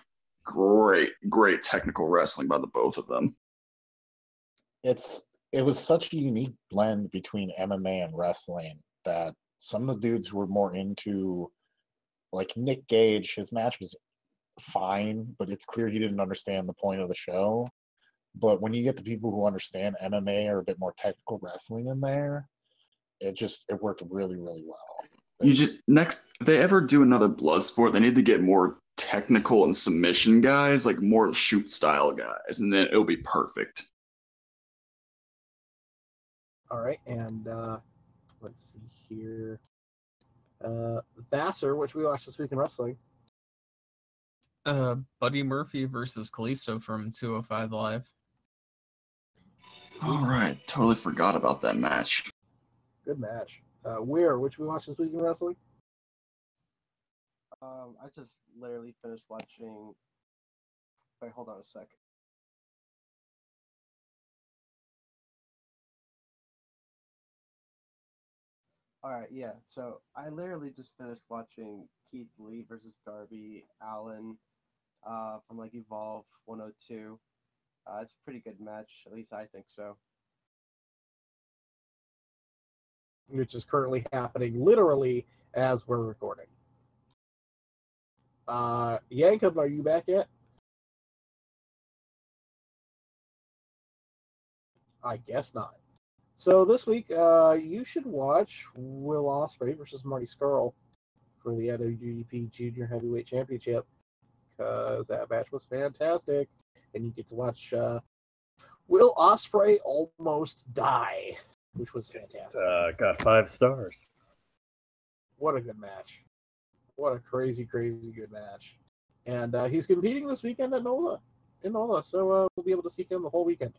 Great technical wrestling by the both of them. It was such a unique blend between MMA and wrestling that some of the dudes who were more into, like Nick Gage, his match was fine, but it's clear he didn't understand the point of the show. But when you get the people who understand MMA or a bit more technical wrestling in there, it worked really, really well. If they ever do another Bloodsport, they need to get more technical and submission guys, like more shoot style guys, and then it'll be perfect. All right, and let's see here. Vassar, which we watched this week in wrestling. Buddy Murphy versus Kalisto from 205 Live. All right, totally forgot about that match. Good match. Weir, which we watched this week in wrestling. I just literally finished watching. Wait, hold on a sec. All right, yeah. So I literally just finished watching Keith Lee versus Darby Allin from like Evolve 102. It's a pretty good match, at least I think so. Which is currently happening literally as we're recording. Yankum, are you back yet? I guess not. So this week, you should watch Will Ospreay versus Marty Scurll for the IWGP Junior Heavyweight Championship, because that match was fantastic, and you get to watch Will Ospreay almost die, which was fantastic. Got 5 stars. What a good match. What a crazy, crazy good match. And he's competing this weekend at NOLA, so we'll be able to see him the whole weekend,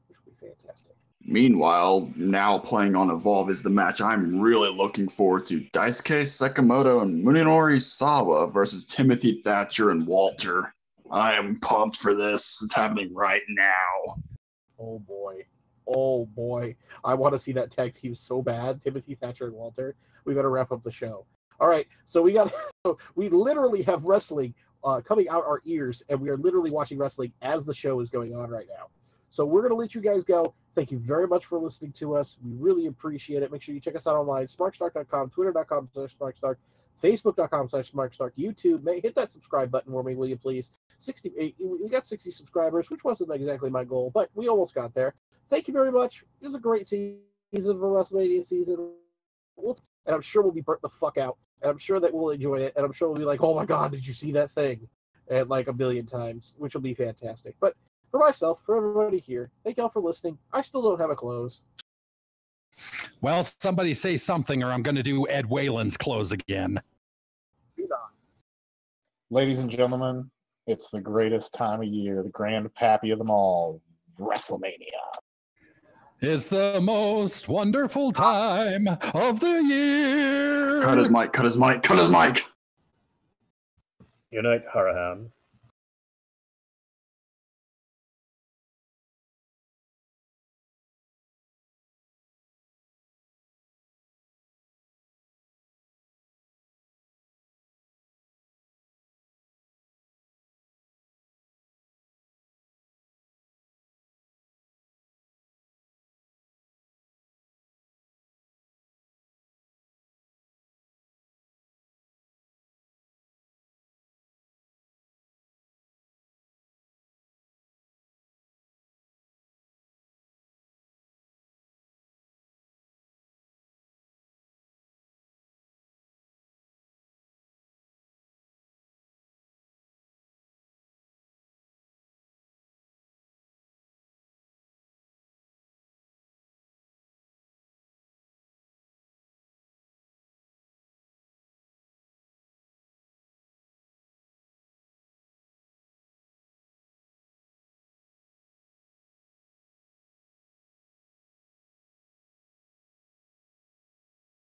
which will be fantastic. Meanwhile, now playing on Evolve is the match I'm really looking forward to. Daisuke Sekimoto and Munenori Sawa versus Timothy Thatcher and Walter. I am pumped for this. It's happening right now. Oh boy. Oh boy. I want to see that tag team so bad. Timothy Thatcher and Walter. We better wrap up the show. All right. So we literally have wrestling coming out our ears, and we are literally watching wrestling as the show is going on right now. So we're going to let you guys go. Thank you very much for listening to us. We really appreciate it. Make sure you check us out online, smarksnark.com, twitter.com/smarksnark, facebook.com/smarksnark, YouTube. Hit that subscribe button for me, will you please? We got 60 subscribers, which wasn't exactly my goal, but we almost got there. Thank you very much. It was a great season for WrestleMania season. And I'm sure we'll be burnt the fuck out. And I'm sure that we'll enjoy it. And I'm sure we'll be like, oh my God, did you see that thing? And like a billion times, which will be fantastic. But for myself, for everybody here, thank y'all for listening. I still don't have a close. Well, somebody say something or I'm going to do Ed Whalen's close again. Ladies and gentlemen, it's the greatest time of year, the grand pappy of them all, WrestleMania. It's the most wonderful time of the year. Cut his mic, cut his mic, cut his mic. Good night, Harahan.